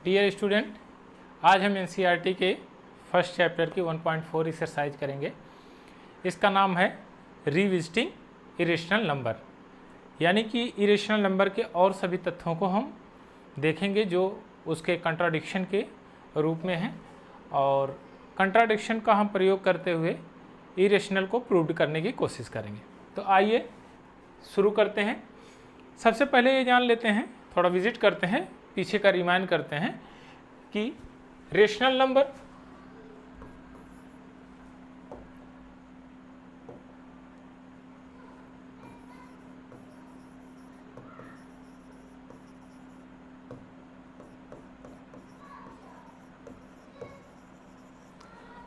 Dear student, आज हम NCERT के फर्स्ट चैप्टर की 1.4 एक्सरसाइज करेंगे। इसका नाम है रिविजिटिंग इरेशनल नंबर, यानी कि इरेशनल नंबर के और सभी तथ्यों को हम देखेंगे जो उसके कंट्राडिक्शन के रूप में हैं, और कंट्राडिक्शन का हम प्रयोग करते हुए इरेशनल को प्रूव करने की कोशिश करेंगे। तो आइए शुरू करते हैं। सबसे पहले ये जान लेते हैं, थोड़ा विजिट करते हैं, पीछे का रिमाइंड करते हैं कि रेशनल नंबर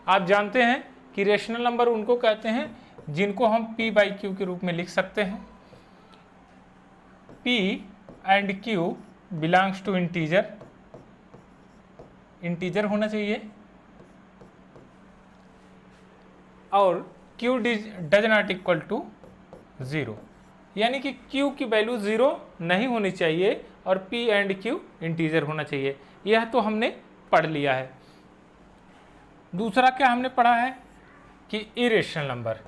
आप जानते हैं कि रेशनल नंबर उनको कहते हैं जिनको हम p बाई क्यू के रूप में लिख सकते हैं। p and q belongs to integer, integer होना चाहिए, और q does not equal to 0, यानी कि q की वैल्यू 0 नहीं होनी चाहिए और p एंड q इंटीजर होना चाहिए। यह तो हमने पढ़ लिया है। दूसरा क्या हमने पढ़ा है कि इरेशनल नंबर,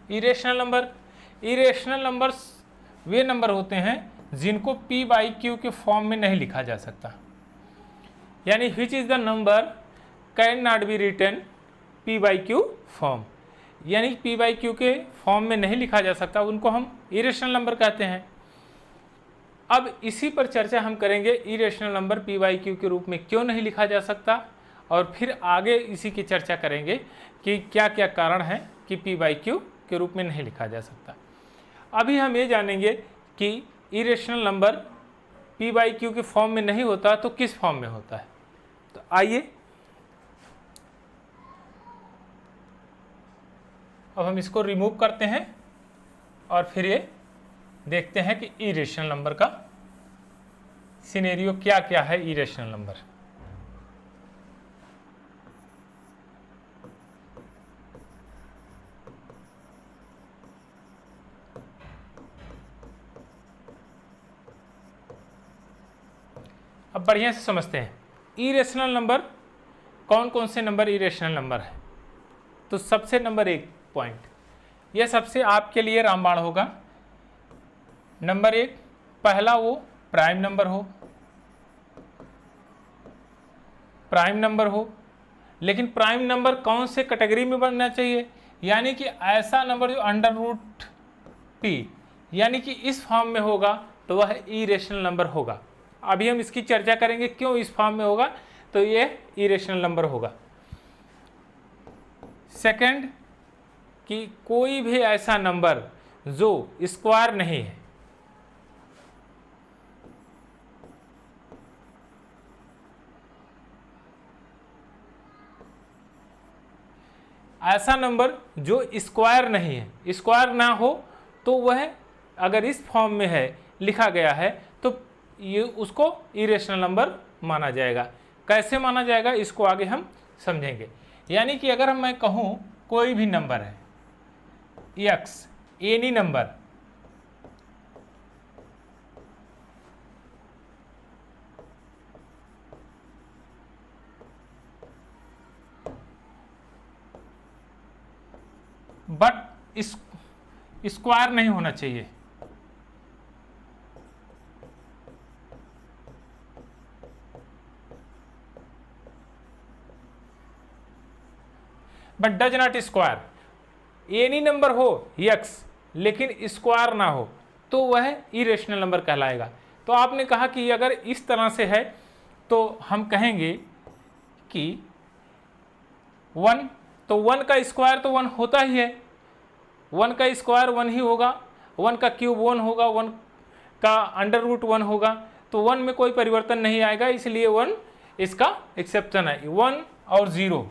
इरेशनल नंबर्स वे नंबर होते हैं जिनको p बाई क्यू के फॉर्म में नहीं लिखा जा सकता, यानी which is the number can not be written p by q form, यानी p बाई क्यू के फॉर्म में नहीं लिखा जा सकता, उनको हम इरेशनल नंबर कहते हैं। अब इसी पर चर्चा हम करेंगे, irrational number p by q के रूप में क्यों नहीं लिखा जा सकता, और फिर आगे इसी की चर्चा करेंगे कि क्या क्या कारण है कि p बाई क्यू के रूप में नहीं लिखा जा सकता। अभी हम ये जानेंगे कि irrational number p by q के फॉर्म में नहीं होता तो किस फॉर्म में होता है। तो आइए अब हम इसको रिमूव करते हैं और फिर ये देखते हैं कि इरेशनल नंबर का सिनेरियो क्या क्या है। इरेशनल नंबर अब बढ़िया से समझते हैं इरेशनल नंबर, कौन कौन से नंबर इरेशनल नंबर है। तो सबसे नंबर 1 पॉइंट, यह सबसे आपके लिए रामबाण होगा। नंबर 1, पहला वो प्राइम नंबर हो, प्राइम नंबर हो, लेकिन प्राइम नंबर कौन से कैटेगरी में बनना चाहिए, यानी कि ऐसा नंबर जो अंडर रूट p यानी कि इस फॉर्म में होगा तो वह इरेशनल नंबर होगा। अभी हम इसकी चर्चा करेंगे क्यों इस फॉर्म में होगा, तो यह इरेशनल नंबर होगा। सेकंड, कि कोई भी ऐसा नंबर जो स्क्वायर नहीं है, ऐसा नंबर जो स्क्वायर नहीं है, स्क्वायर ना हो तो वह अगर इस फॉर्म में है, लिखा गया है, तो ये उसको इरेशनल नंबर माना जाएगा। कैसे माना जाएगा इसको आगे हम समझेंगे। यानी कि अगर मैं कहूँ कोई भी नंबर है x, any number, but square नहीं होना चाहिए, but does not square, any number हो x लेकिन स्क्वायर ना हो तो वह इरेशनल नंबर कहलाएगा। तो आपने कहा कि अगर इस तरह से है तो हम कहेंगे कि 1, तो 1 का स्क्वायर तो 1 होता ही है, 1 का स्क्वायर 1 ही होगा, 1 का क्यूब 1 होगा, 1 का अंडर रूट 1 होगा, तो 1 में कोई परिवर्तन नहीं आएगा, इसलिए 1 इसका एक्सेप्शन है। 1 और 0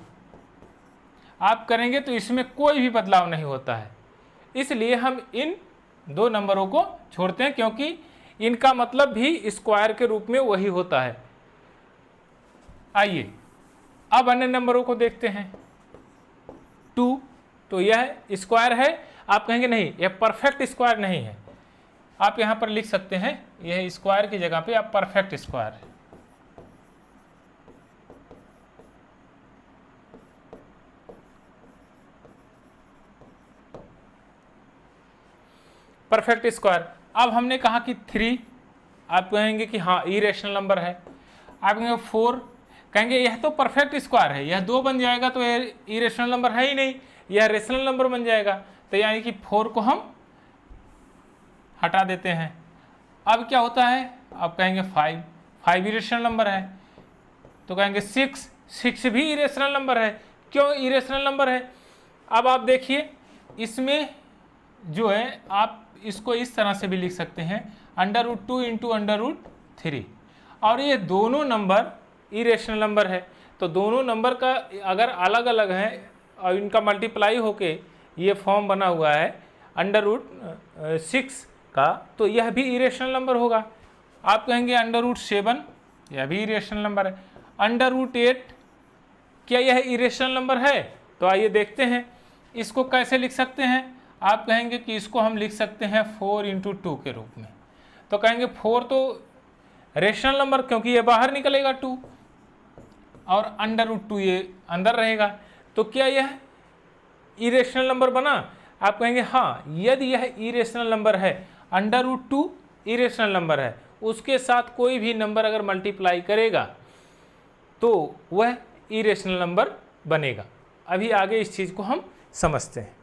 आप करेंगे तो इसमें कोई भी बदलाव नहीं होता है, इसलिए हम इन दो नंबरों को छोड़ते हैं क्योंकि इनका मतलब भी स्क्वायर के रूप में वही होता है। आइए अब अन्य नंबरों को देखते हैं। 2, तो यह स्क्वायर है। आप कहेंगे नहीं यह परफेक्ट स्क्वायर नहीं है, आप यहाँ पर लिख सकते हैं यह स्क्वायर की जगह पे आप परफेक्ट स्क्वायर, परफेक्ट स्क्वायर। अब हमने कहा कि 3, आप कहेंगे कि हाँ इरेशनल नंबर है। आप कहेंगे 4, कहेंगे यह तो परफेक्ट स्क्वायर है, यह 2 बन जाएगा तो यह इरेशनल नंबर है ही नहीं, यह रेशनल नंबर बन जाएगा। तो यानी कि 4 को हम हटा देते हैं। अब क्या होता है, आप कहेंगे 5 इरेशनल नंबर है। तो कहेंगे 6 भी इरेशनल नंबर है। क्यों इरेशनल नंबर है? अब आप देखिए इसमें जो है आप इसको इस तरह से भी लिख सकते हैं √2 इंटू √3, और ये दोनों नंबर इरेशनल नंबर है। तो दोनों नंबर का अगर अलग अलग है और इनका मल्टीप्लाई होके ये फॉर्म बना हुआ है √6 का, तो यह भी इरेशनल नंबर होगा। आप कहेंगे √7, यह भी इरेशनल नंबर है। √8, क्या यह इरेशनल नंबर है? तो आइए देखते हैं इसको कैसे लिख सकते हैं। आप कहेंगे कि इसको हम लिख सकते हैं 4 इंटू 2 के रूप में। तो कहेंगे 4 तो रेशनल नंबर, क्योंकि ये बाहर निकलेगा 2, और √2 ये अंदर रहेगा। तो क्या यह इरेशनल नंबर बना? आप कहेंगे हाँ, यदि यह इरेशनल नंबर है, √2 इरेशनल नंबर है, उसके साथ कोई भी नंबर अगर मल्टीप्लाई करेगा तो वह इरेशनल नंबर बनेगा। अभी आगे इस चीज़ को हम समझते हैं।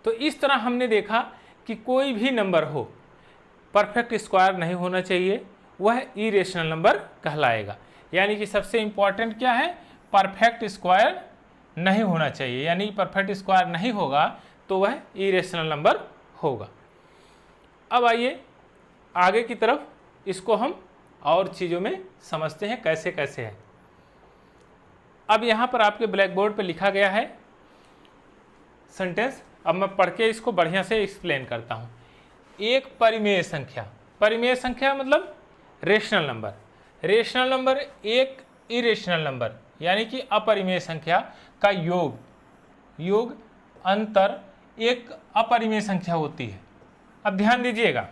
तो इस तरह हमने देखा कि कोई भी नंबर हो परफेक्ट स्क्वायर नहीं होना चाहिए, वह इरेशनल नंबर कहलाएगा। यानी कि सबसे इम्पॉर्टेंट क्या है, परफेक्ट स्क्वायर नहीं होना चाहिए, यानी परफेक्ट स्क्वायर नहीं होगा तो वह इरेशनल नंबर होगा। अब आइए आगे की तरफ इसको हम और चीज़ों में समझते हैं कैसे कैसे है। अब यहाँ पर आपके ब्लैक बोर्ड पर लिखा गया है सेंटेंस। अब मैं पढ़ के इसको बढ़िया से एक्सप्लेन करता हूँ। एक परिमेय संख्या, परिमेय संख्या मतलब रेशनल नंबर, रेशनल नंबर एक इरेशनल नंबर यानी कि अपरिमेय संख्या का योग अंतर एक अपरिमेय संख्या होती है। अब ध्यान दीजिएगा,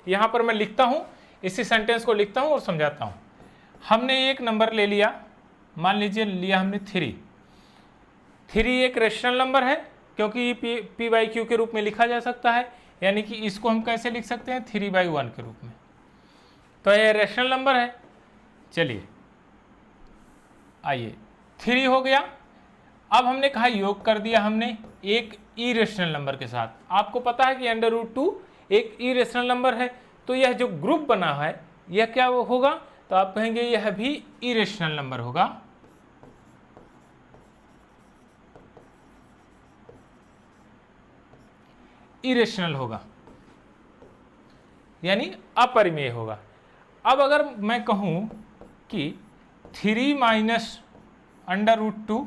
यहाँ पर मैं लिखता हूँ, इसी सेंटेंस को लिखता हूँ और समझाता हूँ। हमने एक नंबर ले लिया, मान लीजिए लिया हमने 3 एक रेशनल नंबर है क्योंकि p/q के रूप में लिखा जा सकता है, यानी कि इसको हम कैसे लिख सकते हैं 3/1 के रूप में। तो यह रेशनल नंबर है। चलिए आइए 3 हो गया। अब हमने कहा योग कर दिया हमने एक इरेशनल नंबर के साथ। आपको पता है कि √2 एक इरेशनल नंबर है, तो यह जो ग्रुप बना है यह क्या होगा, तो आप कहेंगे यह भी इरेशनल नंबर होगा। इरेशनल होगा यानी अपरिमेय होगा। अब अगर मैं कहूं कि 3 माइनस √2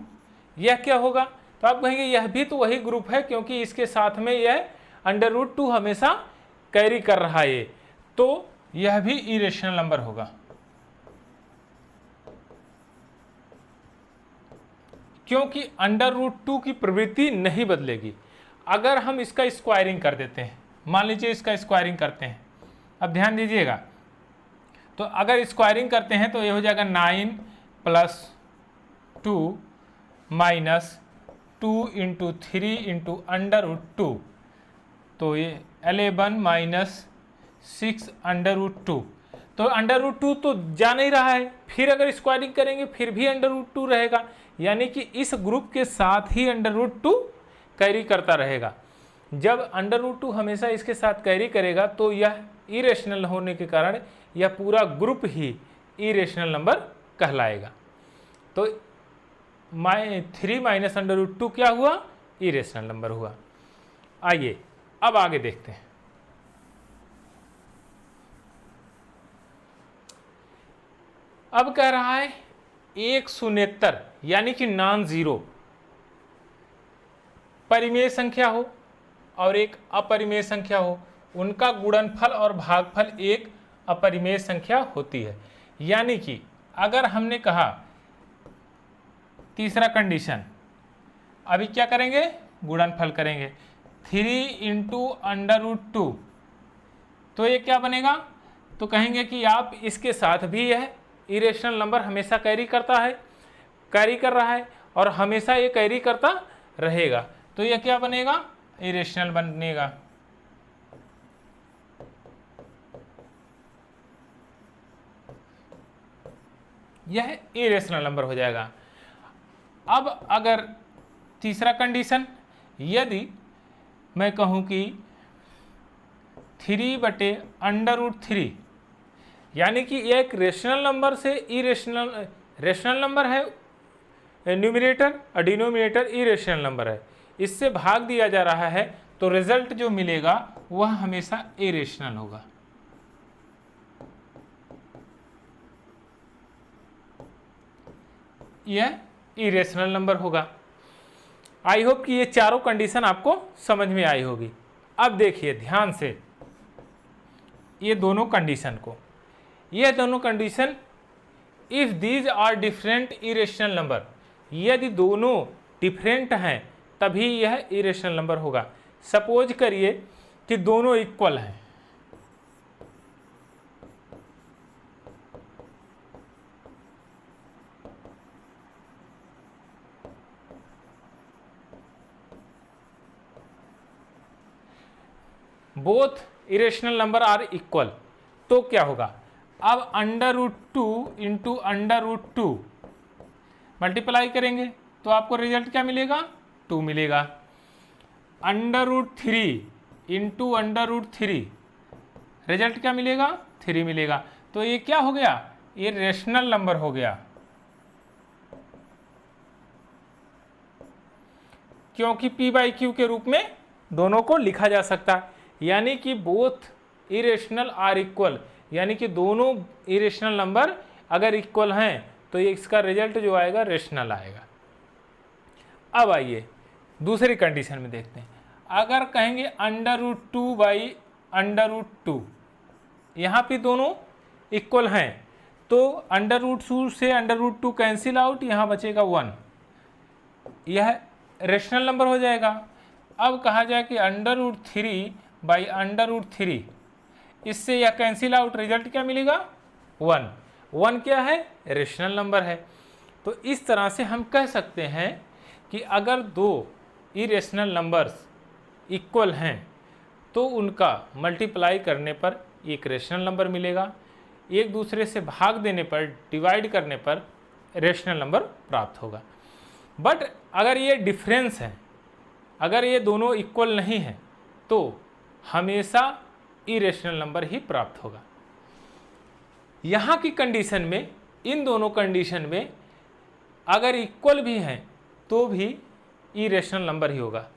यह क्या होगा, तो आप कहेंगे यह भी तो वही ग्रुप है क्योंकि इसके साथ में यह √2 हमेशा कैरी कर रहा है, तो यह भी इरेशनल नंबर होगा। क्योंकि √2 की प्रवृत्ति नहीं बदलेगी। अगर हम इसका स्क्वायरिंग कर देते हैं, मान लीजिए इसका स्क्वायरिंग करते हैं, अब ध्यान दीजिएगा, तो अगर स्क्वायरिंग करते हैं तो ये हो जाएगा 9 + 2 माइनस 2 × 3 × √2, तो ये 11 माइनस 6 √2। तो √2 तो जा नहीं रहा है, फिर अगर स्क्वायरिंग करेंगे फिर भी √2 रहेगा, यानी कि इस ग्रुप के साथ ही √2 कैरी करता रहेगा। जब √2 हमेशा इसके साथ कैरी करेगा तो यह इरेशनल होने के कारण यह पूरा ग्रुप ही इरेशनल नंबर कहलाएगा। तो 3 माइनस √2 क्या हुआ, इरेशनल नंबर हुआ। आइए अब आगे देखते हैं। अब कह रहा है एक शून्येतर यानी कि नॉन जीरो परिमेय संख्या हो और एक अपरिमेय संख्या हो, उनका गुणनफल और भागफल एक अपरिमेय संख्या होती है। यानी कि अगर हमने कहा तीसरा कंडीशन अभी क्या करेंगे, गुणनफल करेंगे, 3 इंटू √2, तो ये क्या बनेगा, तो कहेंगे कि आप इसके साथ भी यह इरेशनल नंबर हमेशा कैरी करता है, कैरी कर रहा है और हमेशा ये कैरी करता रहेगा, तो यह क्या बनेगा, इरेशनल बनेगा। यह इरेशनल नंबर हो जाएगा। अब अगर तीसरा कंडीशन, यदि मैं कहूं कि 3/√3, यानी कि यह एक रेशनल नंबर से रेशनल नंबर है न्यूमरेटर और डिनोमिनेटर इरेशनल नंबर है, इससे भाग दिया जा रहा है, तो रिजल्ट जो मिलेगा वह हमेशा इरेशनल होगा। यह इरेशनल नंबर होगा। आई होप कि ये चारों कंडीशन आपको समझ में आई होगी। अब देखिए ध्यान से ये दोनों कंडीशन को, ये दोनों condition, if these are different irrational number, यदि दोनों डिफरेंट हैं तभी यह इरेशनल नंबर होगा। सपोज करिए कि दोनों इक्वल हैं, both irrational number are equal, तो क्या होगा, अब √2 इंटू √2 मल्टीप्लाई करेंगे तो आपको रिजल्ट क्या मिलेगा, 2 मिलेगा। √3 इंटू √3 रिजल्ट क्या मिलेगा, 3 मिलेगा। तो ये क्या हो गया, ये रेशनल नंबर हो गया, क्योंकि p/q के रूप में दोनों को लिखा जा सकता है, यानी कि बोथ इरेशनल आर इक्वल, यानी कि दोनों इरेशनल नंबर अगर इक्वल हैं तो ये इसका रिजल्ट जो आएगा रेशनल आएगा। अब आइए दूसरी कंडीशन में देखते हैं। अगर कहेंगे √2/√2, यहाँ पे दोनों इक्वल हैं तो √2 से √2 कैंसिल आउट, यहाँ बचेगा 1, यह रेशनल नंबर हो जाएगा। अब कहा जाए कि √3/√3, इससे यह कैंसिल आउट, रिजल्ट क्या मिलेगा, 1। 1 क्या है, रेशनल नंबर है। तो इस तरह से हम कह सकते हैं कि अगर दो इरेशनल नंबर्स इक्वल हैं तो उनका मल्टीप्लाई करने पर एक रेशनल नंबर मिलेगा, एक दूसरे से भाग देने पर, डिवाइड करने पर रेशनल नंबर प्राप्त होगा। बट अगर ये डिफरेंस है, अगर ये दोनों इक्वल नहीं हैं तो हमेशा इरेशनल नंबर ही प्राप्त होगा। यहाँ की कंडीशन में, इन दोनों कंडीशन में अगर इक्वल भी हैं तो भी इरेशनल नंबर ही होगा।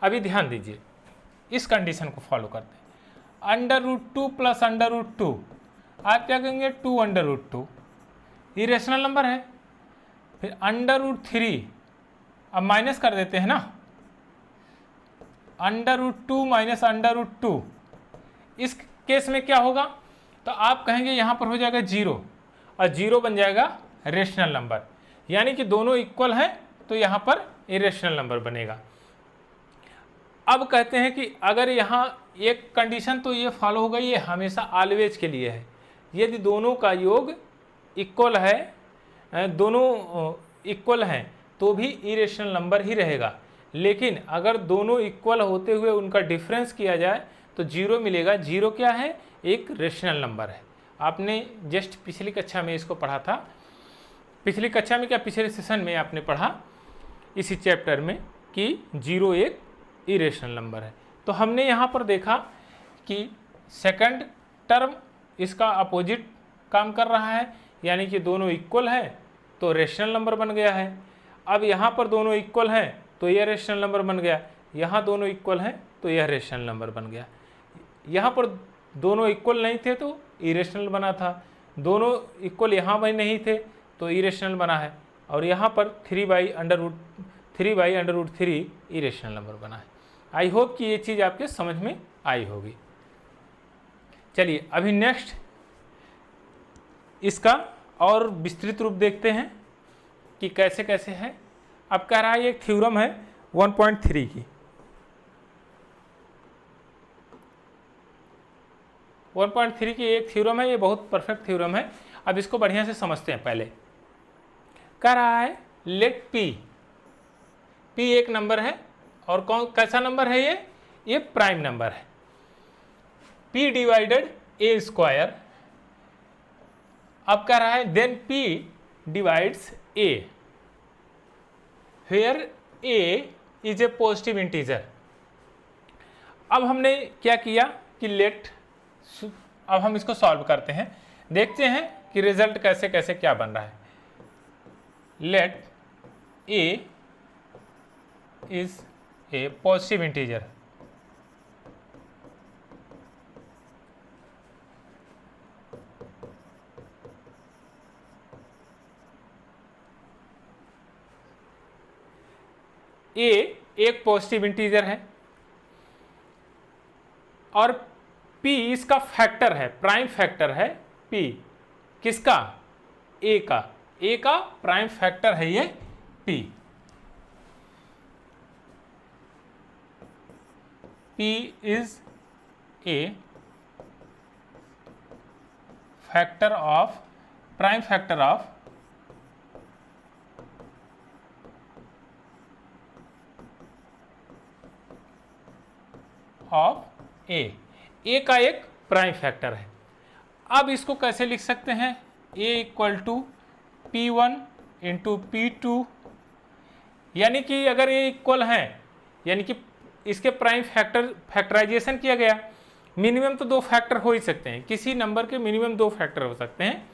अभी ध्यान दीजिए, इस कंडीशन को फॉलो करते हैं। √2 प्लस √2, आप क्या कहेंगे, 2√2 इरेशनल नंबर है। फिर √3, अब माइनस कर देते हैं ना, √2 माइनस √2, इस केस में क्या होगा, तो आप कहेंगे यहाँ पर हो जाएगा 0 और 0 बन जाएगा रेशनल नंबर, यानी कि दोनों इक्वल हैं तो यहाँ पर इरेशनल नंबर बनेगा। अब कहते हैं कि अगर यहाँ एक कंडीशन तो ये फॉलो हो गई, ये हमेशा ऑलवेज के लिए है, यदि दोनों का योग इक्वल है, दोनों इक्वल हैं तो भी इरेशनल नंबर ही रहेगा। लेकिन अगर दोनों इक्वल होते हुए उनका डिफरेंस किया जाए तो 0 मिलेगा। 0 क्या है, एक रेशनल नंबर है। आपने जस्ट पिछली कक्षा में इसको पढ़ा था, पिछली कक्षा में क्या, पिछले सेशन में आपने पढ़ा इसी चैप्टर में कि 0 एक इरेशनल नंबर है। तो हमने यहाँ पर देखा कि सेकंड टर्म इसका अपोजिट काम कर रहा है, यानी कि दोनों इक्वल है तो रेशनल नंबर बन गया है। अब यहाँ पर दोनों इक्वल हैं तो यह रेशनल नंबर बन गया, यहाँ दोनों इक्वल हैं तो यह रेशनल नंबर बन गया। यहाँ पर दोनों इक्वल नहीं थे तो इरेशनल बना था, दोनों इक्वल यहाँ भी नहीं थे तो इरेशनल बना है, और यहाँ पर 3/√3 इरेशनल नंबर बना है। आई होप कि ये चीज़ आपके समझ में आई होगी। चलिए अभी नेक्स्ट इसका और विस्तृत रूप देखते हैं कि कैसे कैसे है। अब कह रहा है, एक थ्योरम है 1.3 की। 1.3 की एक थ्योरम है, ये बहुत परफेक्ट थ्योरम है। अब इसको बढ़िया से समझते हैं। पहले कह रहा है लेट P एक नंबर है, और कौन कैसा नंबर है ये प्राइम नंबर है। P divided A square. अब कह रहा है then P divides A where A is a positive integer. अब हमने क्या किया कि अब हम इसको सॉल्व करते हैं, देखते हैं कि रिजल्ट कैसे कैसे क्या बन रहा है। Let A is a positive integer. A एक पॉजिटिव इंटीजर है और P इसका फैक्टर है, प्राइम फैक्टर है P किसका? A का। A का प्राइम फैक्टर है ये P। P is a factor of, prime factor of A का एक प्राइम फैक्टर है। अब इसको कैसे लिख सकते हैं? A equal to P1 into P2, यानी कि अगर ये इक्वल हैं, यानी कि इसके प्राइम फैक्टराइजेशन किया गया, मिनिमम तो 2 फैक्टर हो ही सकते हैं, किसी नंबर के मिनिमम 2 फैक्टर हो सकते हैं,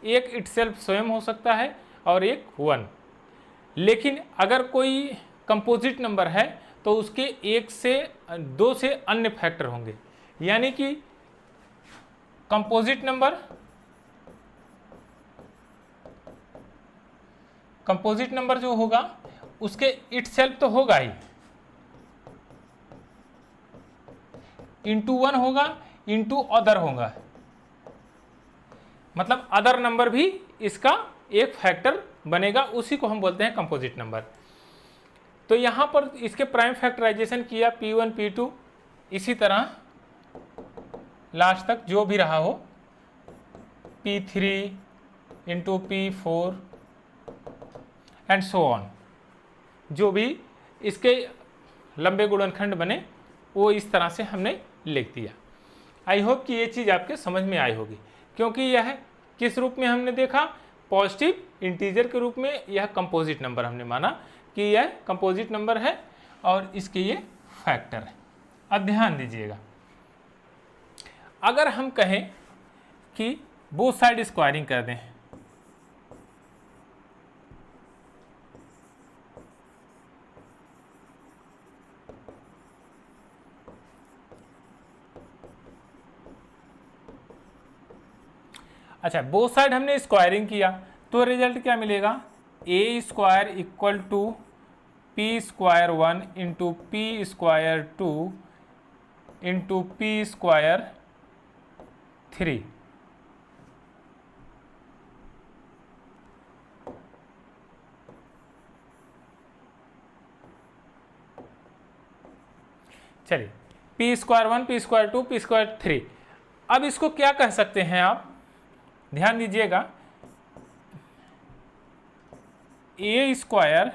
एक इटसेल्फ स्वयं हो सकता है और एक 1। लेकिन अगर कोई कंपोजिट नंबर है तो उसके 1 से 2 से अन्य फैक्टर होंगे, यानी कि कंपोजिट नंबर जो होगा उसके इटसेल्फ तो होगा ही, इंटू 1 होगा, इंटू अदर होगा, मतलब अदर नंबर भी इसका एक फैक्टर बनेगा, उसी को हम बोलते हैं कंपोजिट नंबर। तो यहां पर इसके प्राइम फैक्टराइजेशन किया P1 P2, इसी तरह लास्ट तक जो भी रहा हो P3 into P4 and so on, जो भी इसके लंबे गुणनखंड बने वो इस तरह से हमने लिख दिया। आई होप कि ये चीज़ आपके समझ में आई होगी, क्योंकि यह किस रूप में हमने देखा? पॉजिटिव इंटीजर के रूप में। यह कंपोजिट नंबर हमने माना कि यह कंपोजिट नंबर है और इसके ये फैक्टर है। अब ध्यान दीजिएगा, अगर हम कहें कि बोथ साइड स्क्वायरिंग कर दें, अच्छा बोथ साइड हमने स्क्वायरिंग किया तो रिजल्ट क्या मिलेगा? A square equal to p square 1 into p square 2 into p square 3। चलिए p square 1, p square 2, p square 3। अब इसको क्या कह सकते हैं आप? ध्यान दीजिएगा, ए स्क्वायर,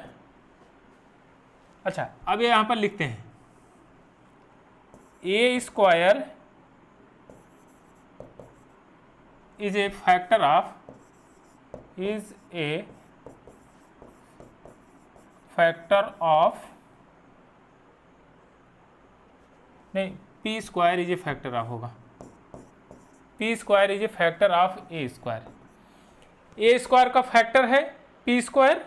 अच्छा अब ये यहां पर लिखते हैं a square is a factor of, is a factor of, नहीं p square is a factor of होगा, p square is a factor of a square. ए स्क्वायर का फैक्टर है p square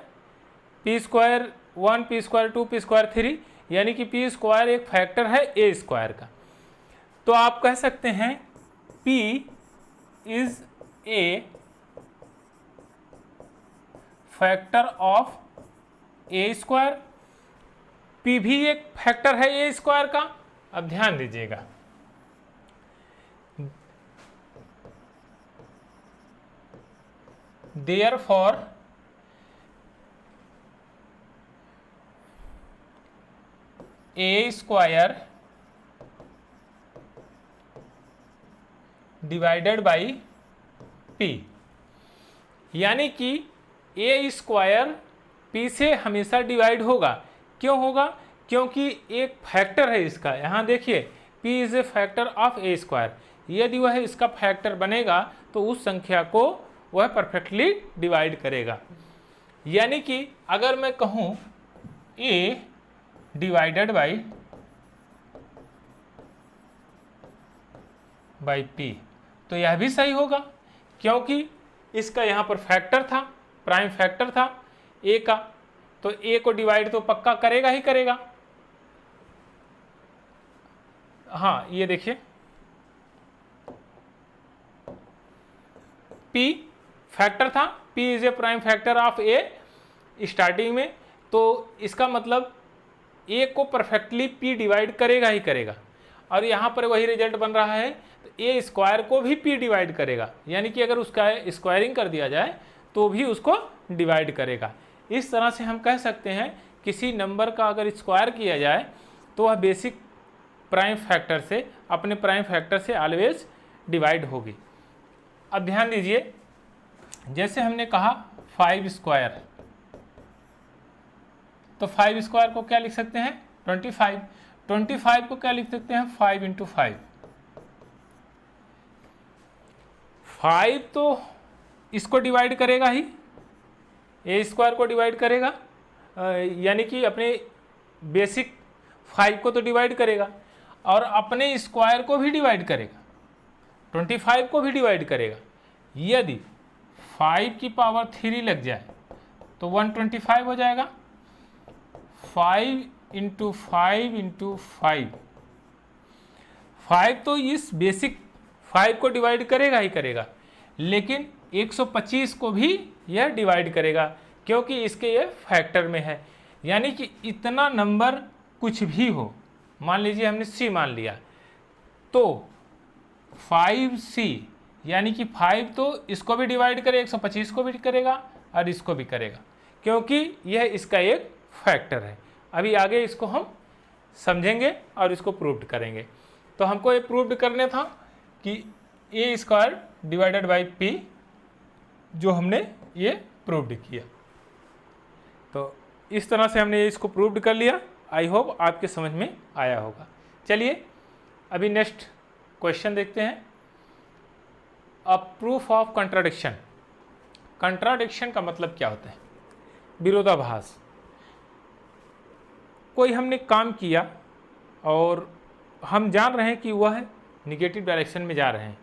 1, p square 2, p square 3, यानी कि P square एक factor है ए स्क्वायर का। तो आप कह सकते हैं P is a factor of a square. P भी एक फैक्टर है ए स्क्वायर का। अब ध्यान दीजिएगा, therefore A square divided by P, यानी कि ए स्क्वायर पी से हमेशा डिवाइड होगा। क्यों होगा? क्योंकि एक फैक्टर है इसका, यहाँ देखिए P is a factor of a square. यदि वह इसका फैक्टर बनेगा तो उस संख्या को वह परफेक्टली डिवाइड करेगा। यानी कि अगर मैं कहूँ ए डिवाइडेड बाई पी, तो यह भी सही होगा, क्योंकि इसका यहाँ पर फैक्टर था, प्राइम फैक्टर था ए का, तो ए को डिवाइड तो पक्का करेगा ही करेगा। हाँ, ये देखिए पी फैक्टर था, P is a prime factor of A starting में, तो इसका मतलब ए को परफेक्टली पी डिवाइड करेगा ही करेगा। और यहाँ पर वही रिजल्ट बन रहा है, तो ए स्क्वायर को भी पी डिवाइड करेगा, यानी कि अगर उसका स्क्वायरिंग कर दिया जाए तो भी उसको डिवाइड करेगा। इस तरह से हम कह सकते हैं किसी नंबर का अगर स्क्वायर किया जाए तो वह बेसिक प्राइम फैक्टर से, अपने प्राइम फैक्टर से ऑलवेज डिवाइड होगी। अब ध्यान दीजिए, जैसे हमने कहा 5 स्क्वायर, तो 5 स्क्वायर को क्या लिख सकते हैं? 25। 25 को क्या लिख सकते हैं? 5 इंटू 5। 5 तो इसको डिवाइड करेगा ही, ए स्क्वायर को डिवाइड करेगा, यानी कि अपने बेसिक 5 को तो डिवाइड करेगा और अपने स्क्वायर को भी डिवाइड करेगा, 25 को भी डिवाइड करेगा। यदि 5 की पावर 3 लग जाए तो 125 हो जाएगा। 5 इंटू 5 इंटू 5, 5 तो इस बेसिक 5 को डिवाइड करेगा ही करेगा, लेकिन 125 को भी यह डिवाइड करेगा, क्योंकि इसके ये फैक्टर में है। यानी कि इतना नंबर कुछ भी हो, मान लीजिए हमने सी मान लिया, तो 5c, यानी कि 5 तो इसको भी डिवाइड करेगा, 125 को भी करेगा और इसको भी करेगा, क्योंकि यह इसका एक फैक्टर है। अभी आगे इसको हम समझेंगे और इसको प्रूव करेंगे। तो हमको ये प्रूव करना था कि ए स्क्वायर डिवाइडेड बाई पी, जो हमने ये प्रूव्ड किया। तो इस तरह से हमने इसको प्रूव्ड कर लिया। आई होप आपके समझ में आया होगा। चलिए अभी नेक्स्ट क्वेश्चन देखते हैं। A proof of contradiction. Contradiction का मतलब क्या होता है? विरोधाभास। कोई हमने काम किया और हम जान रहे हैं कि वह निगेटिव डायरेक्शन में जा रहे हैं,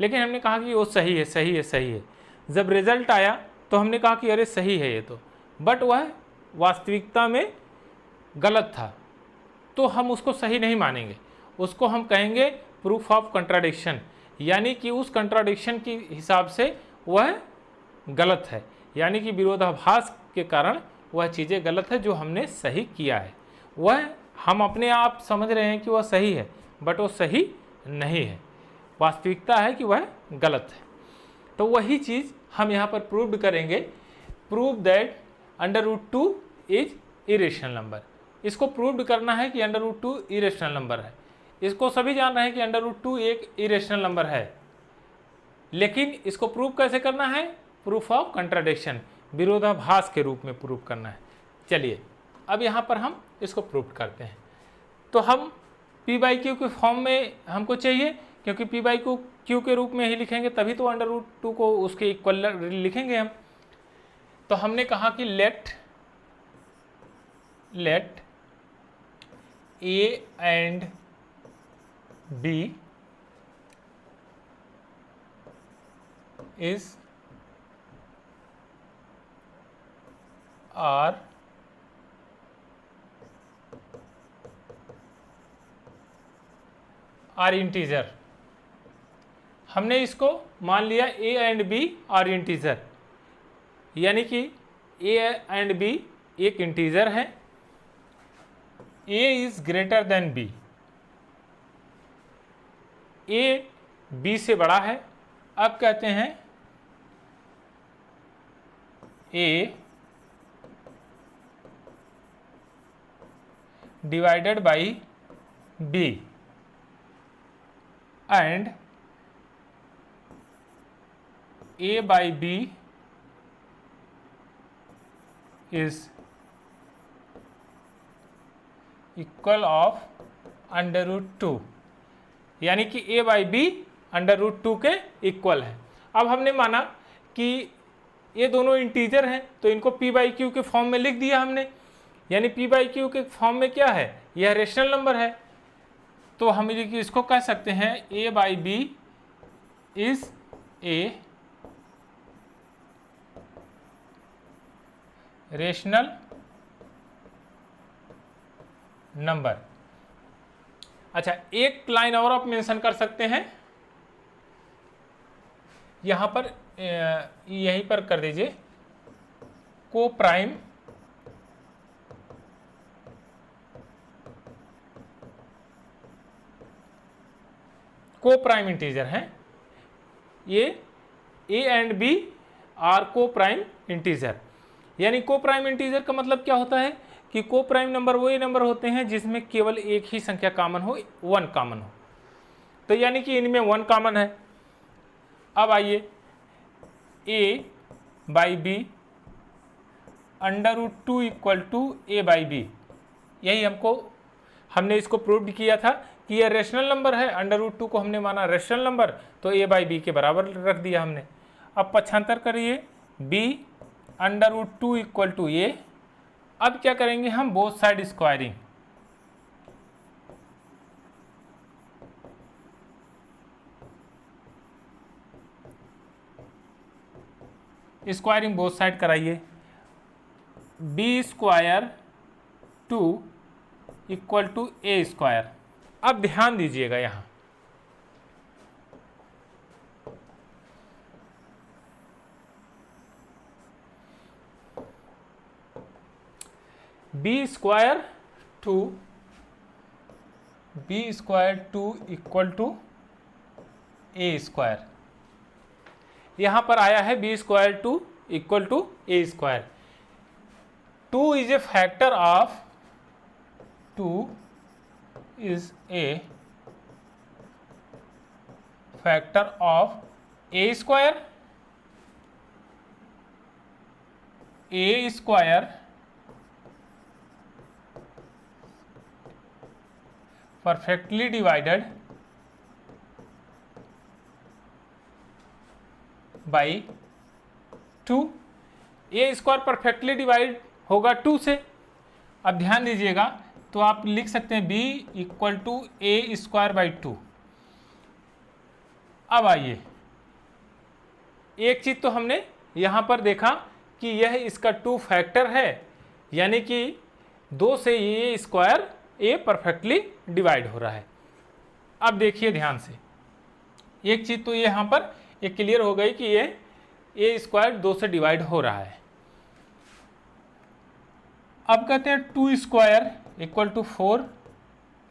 लेकिन हमने कहा कि वो सही है, सही है, सही है। जब रिजल्ट आया तो हमने कहा कि अरे सही है ये तो, बट वह वास्तविकता में गलत था, तो हम उसको सही नहीं मानेंगे, उसको हम कहेंगे प्रूफ ऑफ कंट्राडिक्शन, यानी कि उस कंट्राडिक्शन के हिसाब से वह गलत है, यानी कि विरोधाभास के कारण वह चीज़ें गलत है जो हमने सही किया है। वह हम अपने आप समझ रहे हैं कि वह सही है, बट वो सही नहीं है, वास्तविकता है कि वह गलत है। तो वही चीज़ हम यहाँ पर प्रूव करेंगे। Prove that √2 is irrational number. इसको प्रूव करना है कि √2 इरेशनल नंबर है। इसको सभी जान रहे हैं कि √2 एक इरेशनल नंबर है, लेकिन इसको प्रूव कैसे करना है? प्रूफ ऑफ कंट्राडिक्शन, विरोधाभास के रूप में प्रूव करना है। चलिए अब यहाँ पर हम इसको प्रूव करते हैं। तो हम p/q के फॉर्म में हमको चाहिए, क्योंकि p/q के रूप में ही लिखेंगे तभी तो √2 को उसके इक्वल लिखेंगे हम। तो हमने कहा कि let a and b is are integer. हमने इसको मान लिया a and b are integer, यानी कि a एंड b एक इंटीजर है, a is greater than b, a b से बड़ा है। अब कहते हैं a divided by b and a by b is equal of √2, यानी कि a बाई बी √2 के इक्वल है। अब हमने माना कि ये दोनों इंटीजर हैं तो इनको p बाई क्यू के फॉर्म में लिख दिया हमने, यानी p बाई क्यू के फॉर्म में क्या है, यह रेशनल नंबर है। तो हम इसको कह सकते हैं a by b is a rational number. अच्छा, एक लाइन और आप मेंशन कर सकते हैं, यहां पर यहीं पर कर दीजिए को प्राइम इंटीजर हैं, ये a and b are coprime integer. यानी को प्राइम इंटीजर का मतलब क्या होता है कि को प्राइम नंबर वो ये नंबर होते हैं जिसमें केवल एक ही संख्या कॉमन हो, 1 कॉमन हो। तो यानी कि इनमें 1 कॉमन है। अब आइए a by b √2 equal to a by b, यही हमने इसको प्रूव किया था कि यह रेशनल नंबर है। √2 को हमने माना रेशनल नंबर, तो a बाई बी के बराबर रख दिया हमने। अब पक्षांतर करिए b √2 इक्वल टू a। अब क्या करेंगे हम, both side squaring, squaring both side कराइए। b square 2 equal to a square. अब ध्यान दीजिएगा यहां b square 2 equal to a square. यहां पर आया है b square 2 equal to a square. 2 is a factor of 2 is a factor of a square, a square perfectly divided by 2। a square perfectly divide होगा 2 से। अब ध्यान दीजिएगा, तो आप लिख सकते हैं b equal to a square by 2। अब आइए, एक चीज तो हमने यहां पर देखा कि यह इसका 2 फैक्टर है, यानी कि 2 से ये स्क्वायर a परफेक्टली डिवाइड हो रहा है। अब देखिए ध्यान से, एक चीज तो यहां पर ये क्लियर हो गई कि ये a स्क्वायर 2 से डिवाइड हो रहा है। अब कहते हैं 2 स्क्वायर इक्वल टू 4।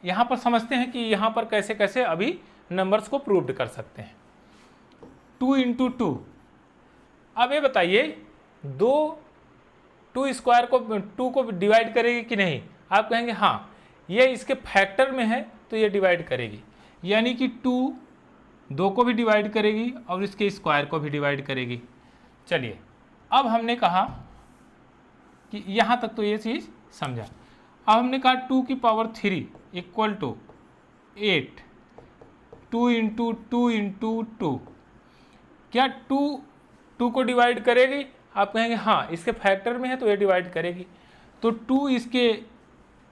यहां पर समझते हैं कि यहां पर कैसे कैसे अभी नंबर्स को प्रूव्ड कर सकते हैं। 2 इंटू 2। अब ये बताइए, 2 स्क्वायर को 2 को डिवाइड करेगी कि नहीं? आप कहेंगे हाँ, ये इसके फैक्टर में है तो ये डिवाइड करेगी, यानी कि 2 को भी डिवाइड करेगी और इसके स्क्वायर को भी डिवाइड करेगी। चलिए, अब हमने कहा कि यहाँ तक तो ये चीज़ समझा। अब हमने कहा 2 की power 3 equal to 8। 2 into 2 into 2, क्या 2 को डिवाइड करेगी? आप कहेंगे हाँ, इसके फैक्टर में है तो ये डिवाइड करेगी। तो 2 इसके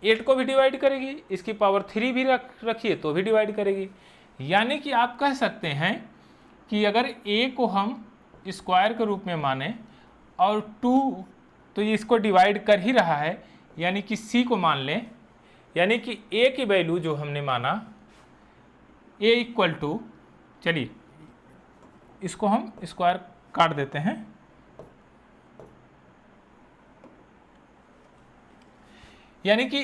8 को भी डिवाइड करेगी, इसकी पावर 3 भी रखिए तो भी डिवाइड करेगी। यानी कि आप कह सकते हैं कि अगर a को हम स्क्वायर के रूप में माने और 2 तो ये इसको डिवाइड कर ही रहा है, यानी कि c को मान लें, यानी कि a की वैल्यू जो हमने माना a इक्वल टू, चलिए इसको हम स्क्वायर काट देते हैं, यानी कि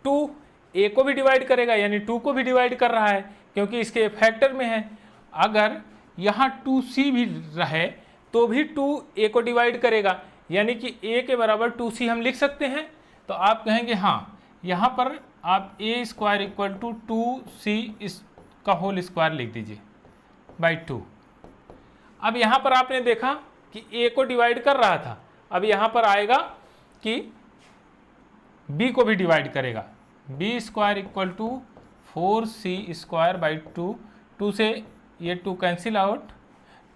2 a को भी डिवाइड करेगा, यानी 2 को भी डिवाइड कर रहा है क्योंकि इसके फैक्टर में है। अगर यहाँ 2c भी रहे तो भी 2 a को डिवाइड करेगा, यानी कि a के बराबर 2c हम लिख सकते हैं। तो आप कहेंगे हाँ, यहाँ पर आप a square equal to 2c का होल स्क्वायर लिख दीजिए बाई 2। अब यहाँ पर आपने देखा कि a को डिवाइड कर रहा था, अब यहाँ पर आएगा कि b को भी डिवाइड करेगा। b square equal to 4c square by 2, 2 से ये 2 कैंसिल आउट,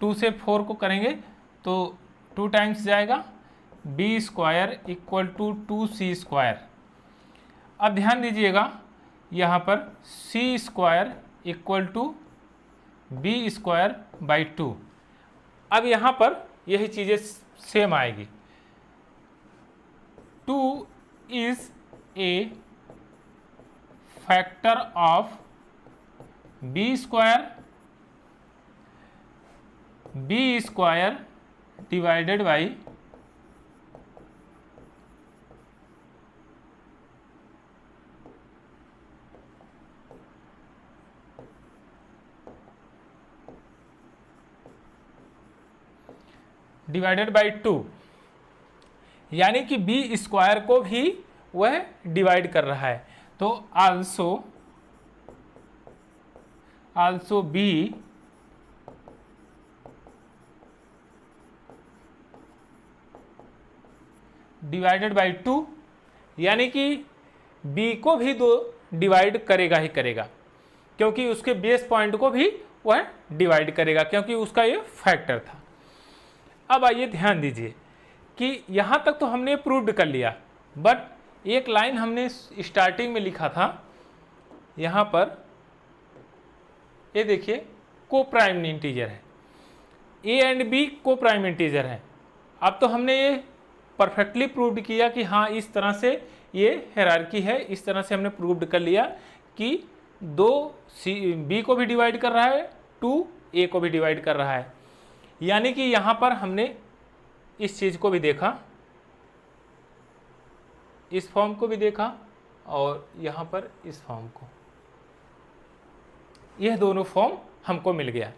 2 से 4 को करेंगे तो 2 टाइम्स जाएगा, b square equal to 2c square. अब ध्यान दीजिएगा यहाँ पर c square equal to b square by 2। अब यहाँ पर यही चीज़ें सेम आएगी। 2 is a factor of b square divided by divided by 2, यानी कि बी स्क्वायर को भी वह डिवाइड कर रहा है। तो आल्सो बी डिवाइडेड बाई 2, यानी कि बी को भी दो डिवाइड करेगा ही करेगा, क्योंकि उसके बेस पॉइंट को भी वह डिवाइड करेगा, क्योंकि उसका ये फैक्टर था। अब आइए ध्यान दीजिए कि यहाँ तक तो हमने प्रूव्ड कर लिया, बट एक लाइन हमने स्टार्टिंग में लिखा था, यहाँ पर ये देखिए को प्राइम इंटीजर है, ए एंड बी को प्राइम इंटीजर है। अब तो हमने ये परफेक्टली प्रूव्ड किया कि हाँ इस तरह से ये हायरार्की है, इस तरह से हमने प्रूव्ड कर लिया कि 2 बी को भी डिवाइड कर रहा है, 2 ए को भी डिवाइड कर रहा है। यानी कि यहाँ पर हमने इस चीज़ को भी देखा, इस फॉर्म को भी देखा और यहाँ पर इस फॉर्म को, यह दोनों फॉर्म हमको मिल गया।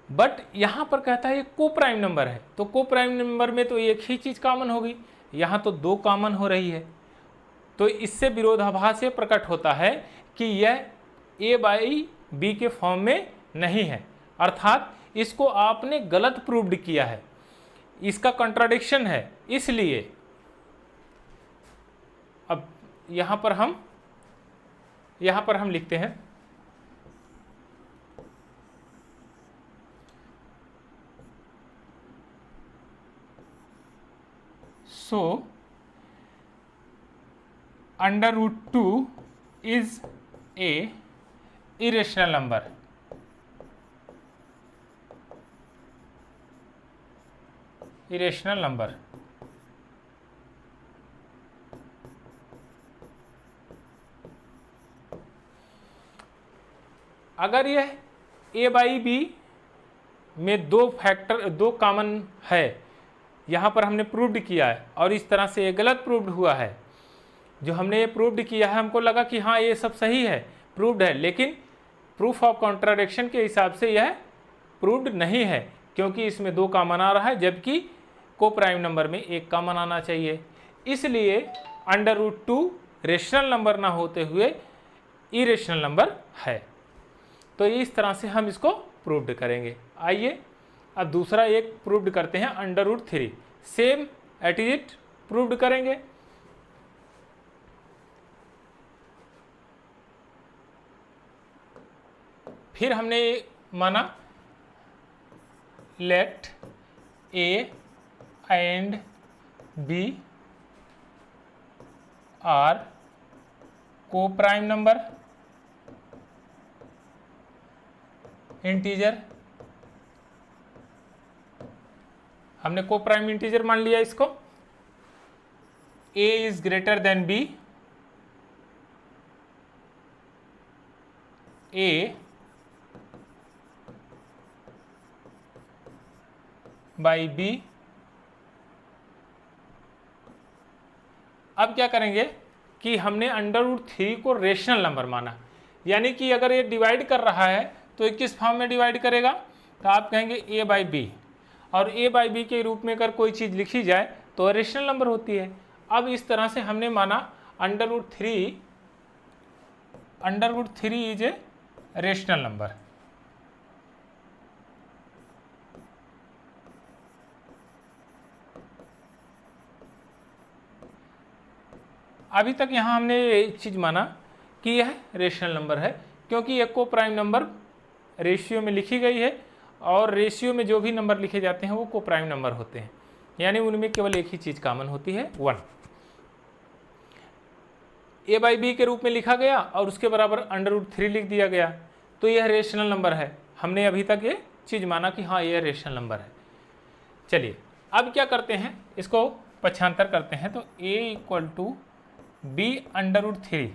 बट यहाँ पर कहता है ये को प्राइम नंबर है, तो को प्राइम नंबर में तो एक ही चीज़ कॉमन होगी, यहाँ तो 2 कॉमन हो रही है। तो इससे विरोधाभास ये प्रकट होता है कि यह a बाई बी के फॉर्म में नहीं है, अर्थात इसको आपने गलत प्रूव्ड किया है, इसका कंट्राडिक्शन है। इसलिए अब यहाँ पर हम लिखते हैं सो √2 is a irrational number. Irrational number अगर यह a बाई बी में 2 कॉमन है, यहाँ पर हमने प्रूव्ड किया है, और इस तरह से ये गलत प्रूव्ड हुआ है। जो हमने ये प्रूव्ड किया है हमको लगा कि हाँ ये सब सही है, प्रूव्ड है, लेकिन प्रूफ ऑफ कॉन्ट्राडिक्शन के हिसाब से यह प्रूव्ड नहीं है, क्योंकि इसमें 2 कॉमन आ रहा है, जबकि को प्राइम नंबर में 1 कॉमन आना चाहिए। इसलिए √2 रेशनल नंबर ना होते हुए इरेशनल नंबर है। तो इस तरह से हम इसको प्रूव्ड करेंगे। आइए अब दूसरा एक प्रूव्ड करते हैं, √3 सेम एट इट प्रूव्ड करेंगे। फिर हमने माना let a and b are coprime number integer. हमने को प्राइम इंटीजर मान लिया इसको। a is greater than b, a by b। अब क्या करेंगे कि हमने √3 को रेशनल नंबर माना, यानी कि अगर ये डिवाइड कर रहा है तो ये किस फॉर्म में डिवाइड करेगा, तो आप कहेंगे a बाई बी। और a बाई बी के रूप में अगर कोई चीज़ लिखी जाए तो रेशनल नंबर होती है। अब इस तरह से हमने माना √3 इज ए रेशनल नंबर। अभी तक यहाँ हमने एक चीज़ माना कि यह रेशनल नंबर है, क्योंकि एक को प्राइम नंबर रेशियो में लिखी गई है, और रेशियो में जो भी नंबर लिखे जाते हैं वो को प्राइम नंबर होते हैं, यानी उनमें केवल एक ही चीज़ कॉमन होती है 1। a बाई बी के रूप में लिखा गया और उसके बराबर √3 लिख दिया गया, तो यह रेशनल नंबर है। हमने अभी तक ये चीज़ माना कि हाँ यह रेशनल नंबर है। चलिए अब क्या करते हैं, इसको पक्षांतर करते हैं, तो a = b√3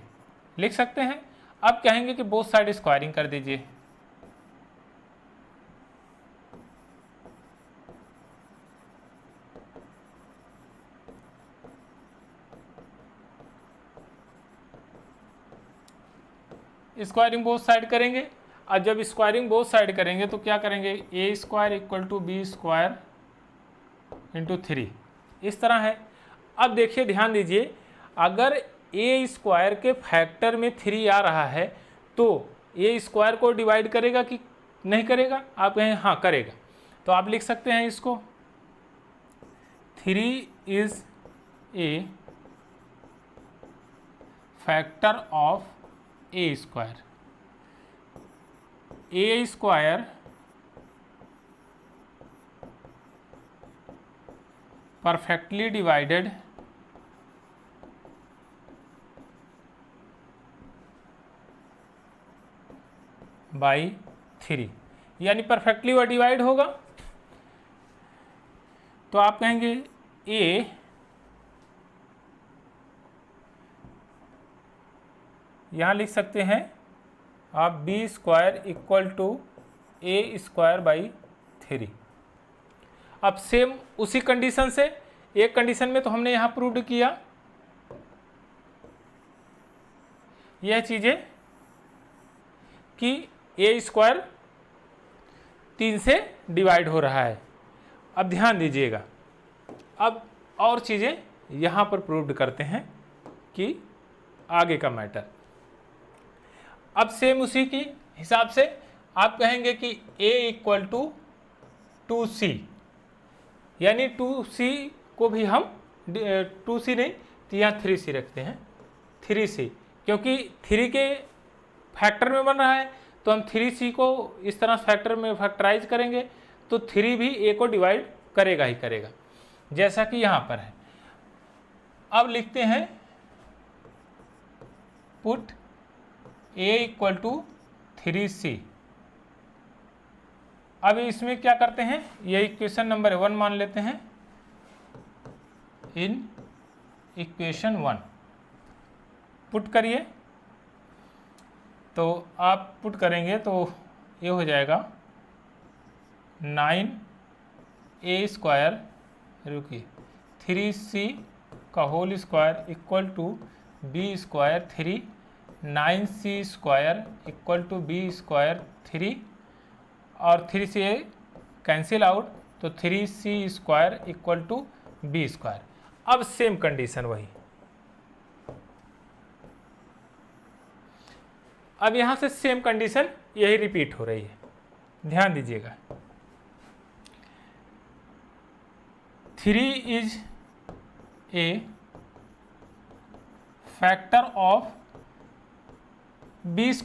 लिख सकते हैं। अब कहेंगे कि बोथ साइड स्क्वायरिंग कर दीजिए। स्क्वायरिंग बोथ साइड करेंगे, और जब स्क्वायरिंग बोथ साइड करेंगे तो क्या करेंगे, a² = b² × 3 इस तरह है। अब देखिए ध्यान दीजिए, अगर a² के फैक्टर में 3 आ रहा है तो a² को डिवाइड करेगा कि नहीं करेगा? आप कहें हाँ करेगा, तो आप लिख सकते हैं इसको 3 is a factor of a²। a² perfectly divided by 3, यानी परफेक्टली वह डिवाइड होगा। तो आप कहेंगे a यहाँ लिख सकते हैं आप b² = a²/3। अब सेम उसी कंडीशन से, एक कंडीशन में तो हमने यहाँ प्रूव किया यह चीज़ें कि a² 3 से डिवाइड हो रहा है। अब ध्यान दीजिएगा, अब और चीज़ें यहाँ पर प्रूव करते हैं कि आगे का मैटर। अब सेम उसी की हिसाब से आप कहेंगे कि a = 2c, यानी 2c को भी हम 2c नहीं तो यहाँ 3c रखते हैं, 3c, क्योंकि 3 के फैक्टर में बन रहा है, तो हम 3c को इस तरह फैक्टर में फैक्टराइज करेंगे तो 3 भी a को डिवाइड करेगा ही करेगा, जैसा कि यहाँ पर है। अब लिखते हैं पुट a = 3c। अब इसमें क्या करते हैं, ये इक्वेशन नंबर 1 मान लेते हैं। इन इक्वेशन 1 पुट करिए, तो आप पुट करेंगे तो ये हो जाएगा 9a² रुकिए 3c का whole square = b² 3, 9c² = b² 3, और 3 से कैंसिल आउट, तो 3c² = b²। अब सेम कंडीशन वही, अब यहाँ से सेम कंडीशन यही रिपीट हो रही है, ध्यान दीजिएगा। 3 is a factor of b²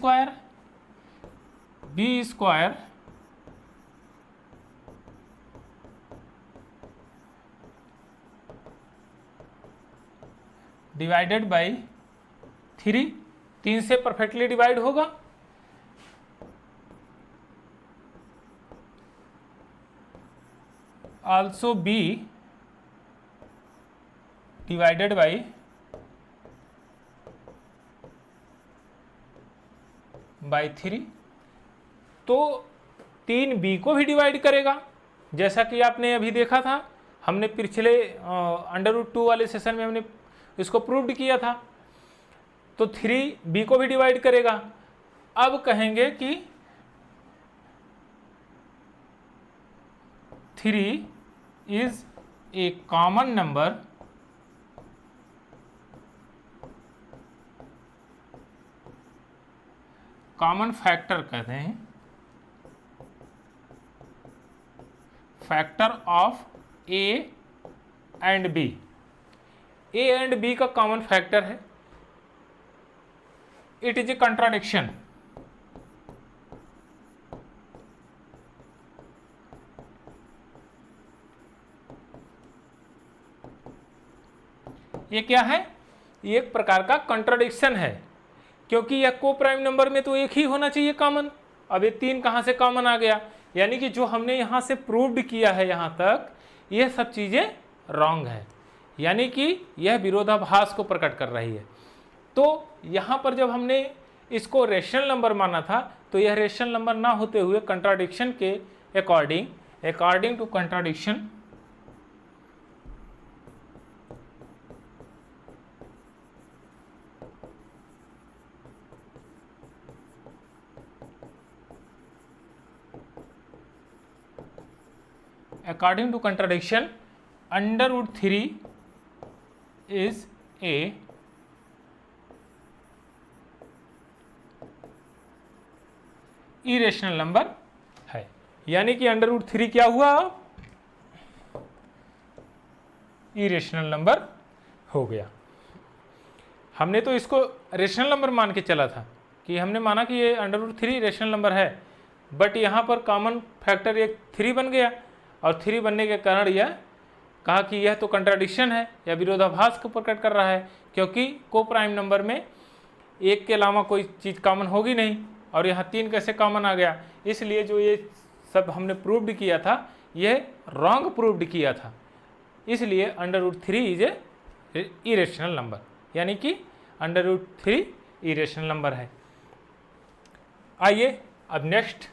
divided by 3, 3 से परफेक्टली डिवाइड होगा, आल्सो b डिवाइडेड बाई 3, तो 3b को भी डिवाइड करेगा, जैसा कि आपने अभी देखा था, हमने पिछले √2 वाले सेशन में हमने इसको प्रूव्ड किया था। तो 3b को भी डिवाइड करेगा। अब कहेंगे कि 3 is a common number common factor कहते हैं, factor of a and b. A and b का कॉमन फैक्टर है। It is a contradiction. ये क्या है? ये एक प्रकार का कंट्राडिक्शन है, क्योंकि यह को प्राइम नंबर में तो एक ही होना चाहिए कॉमन। अब ये 3 कहाँ से कॉमन आ गया? यानी कि जो हमने यहाँ से प्रूव्ड किया है यहाँ तक, यह सब चीज़ें रॉन्ग है, यानी कि यह विरोधाभास को प्रकट कर रही है। तो यहाँ पर जब हमने इसको रेशनल नंबर माना था, तो यह रेशनल नंबर ना होते हुए कंट्राडिक्शन के according to contradiction √3 is a irrational number है। यानी कि √3 क्या हुआ? इरेशनल नंबर हो गया। हमने तो इसको रेशनल नंबर मान के चला था, कि हमने माना कि ये √3 रेशनल नंबर है, बट यहाँ पर कॉमन फैक्टर एक 3 बन गया, और 3 बनने के कारण यह कहा कि यह तो कंट्राडिक्शन है या विरोधाभास को प्रकट कर रहा है, क्योंकि को प्राइम नंबर में एक के अलावा कोई चीज़ कॉमन होगी नहीं, और यहाँ 3 कैसे कॉमन आ गया? इसलिए जो ये सब हमने प्रूव्ड किया था, यह रॉन्ग प्रूव्ड किया था। इसलिए √3 इज ए इरेशनल नंबर, यानी कि √3 इरेशनल नंबर है। आइए अब नेक्स्ट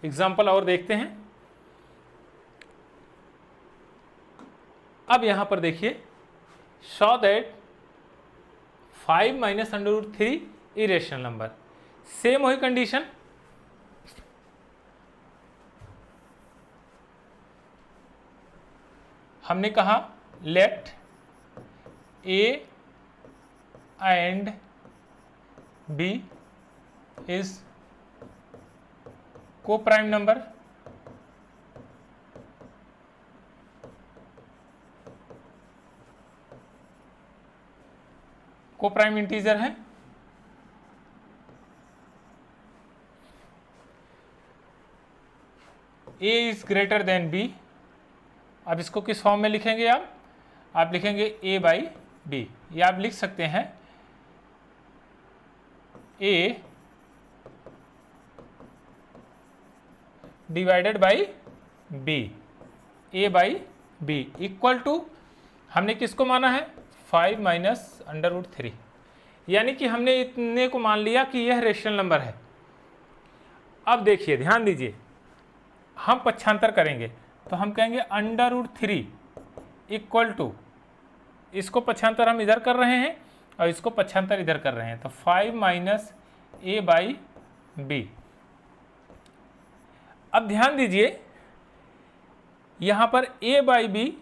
एग्जाम्पल और देखते हैं। अब यहाँ पर देखिए, so that 5 - √3 irrational number. Same वही कंडीशन, हमने कहा let a and b is coprime number, coprime integer है, a is greater than b। अब इसको किस फॉर्म में लिखेंगे आप लिखेंगे a/b, या आप लिख सकते हैं a divided by b, a/b equal to, हमने किसको माना है? 5 - √3, यानी कि हमने इतने को मान लिया कि यह रेशनल नंबर है। अब देखिए, ध्यान दीजिए, हम पक्षांतर करेंगे तो हम कहेंगे √3 इक्वल टू, इसको पक्षांतर हम इधर कर रहे हैं और इसको पक्षांतर इधर कर रहे हैं, तो 5 - a/b। अब ध्यान दीजिए, यहाँ पर a/b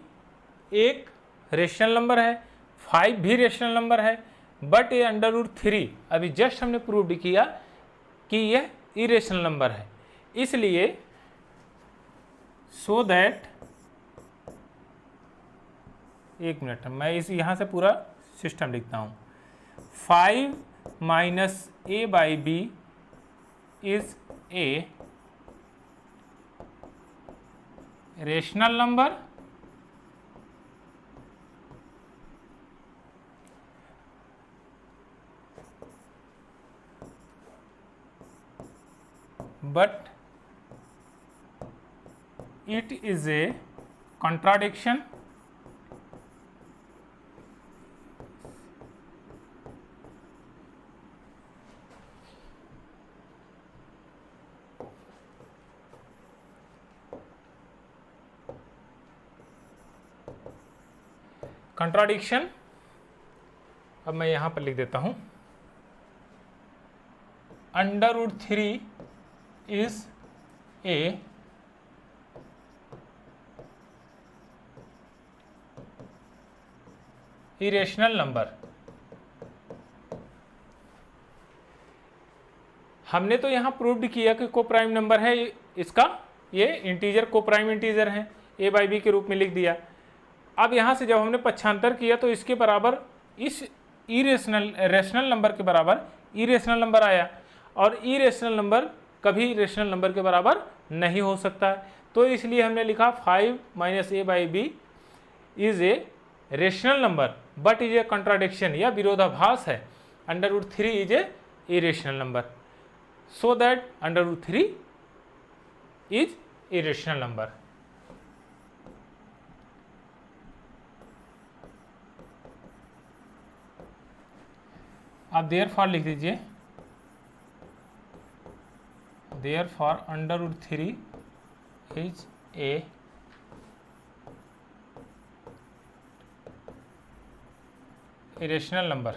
एक रेशनल नंबर है, 5 भी रेशनल नंबर है, बट ये √3 अभी जस्ट हमने प्रूव किया कि यह इरेशनल नंबर है। इसलिए सो दैट, एक मिनट, मैं इस यहाँ से पूरा सिस्टम लिखता हूँ। 5 - a/b is a rational number but it is a contradiction अब मैं यहाँ पर लिख देता हूँ, √3 is a इरेशनल नंबर। हमने तो यहाँ प्रूव्ड किया कि को प्राइम नंबर है इसका, ये इंटीजर को प्राइम इंटीजर है, a बाई बी के रूप में लिख दिया। अब यहाँ से जब हमने पक्षांतर किया तो इसके बराबर इस रेशनल नंबर के बराबर इरेशनल नंबर आया, और इरेशनल नंबर कभी रेशनल नंबर के बराबर नहीं हो सकता है। तो इसलिए हमने लिखा 5 minus a by b is a rational number but is a contradiction, या विरोधाभास है। √3 is a irrational number, so that √3 is irrational number. आप देयरफॉर लिख दीजिए, therefore √3 is a irrational number,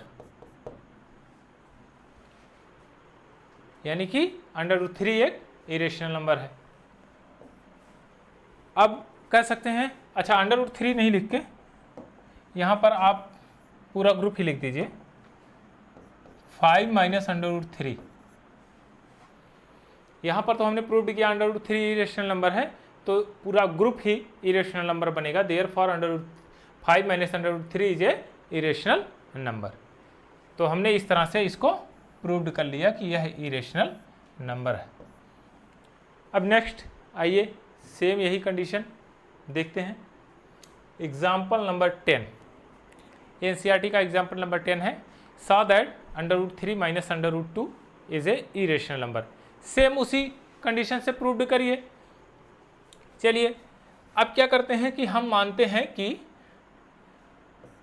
यानी कि √3 एक इरेशनल नंबर है। अब कह सकते हैं, अच्छा √3 नहीं लिख के यहाँ पर आप पूरा ग्रुप ही लिख दीजिए, 5 माइनस √3। यहाँ पर तो हमने प्रूव किया √3 इरेशनल नंबर है, तो पूरा ग्रुप ही इरेशनल नंबर बनेगा। Therefore 5 minus √3 is a irrational number. तो हमने इस तरह से इसको प्रूव्ड कर लिया कि यह इरेशनल नंबर है। अब नेक्स्ट आइए सेम यही कंडीशन देखते हैं। एग्जाम्पल नंबर 10, एनसीईआरटी का एग्जाम्पल नंबर 10 है, saw that √3 minus √2 is a irrational number. Same उसी कंडीशन से प्रूव्ड करिए। चलिए अब क्या करते हैं कि हम मानते हैं कि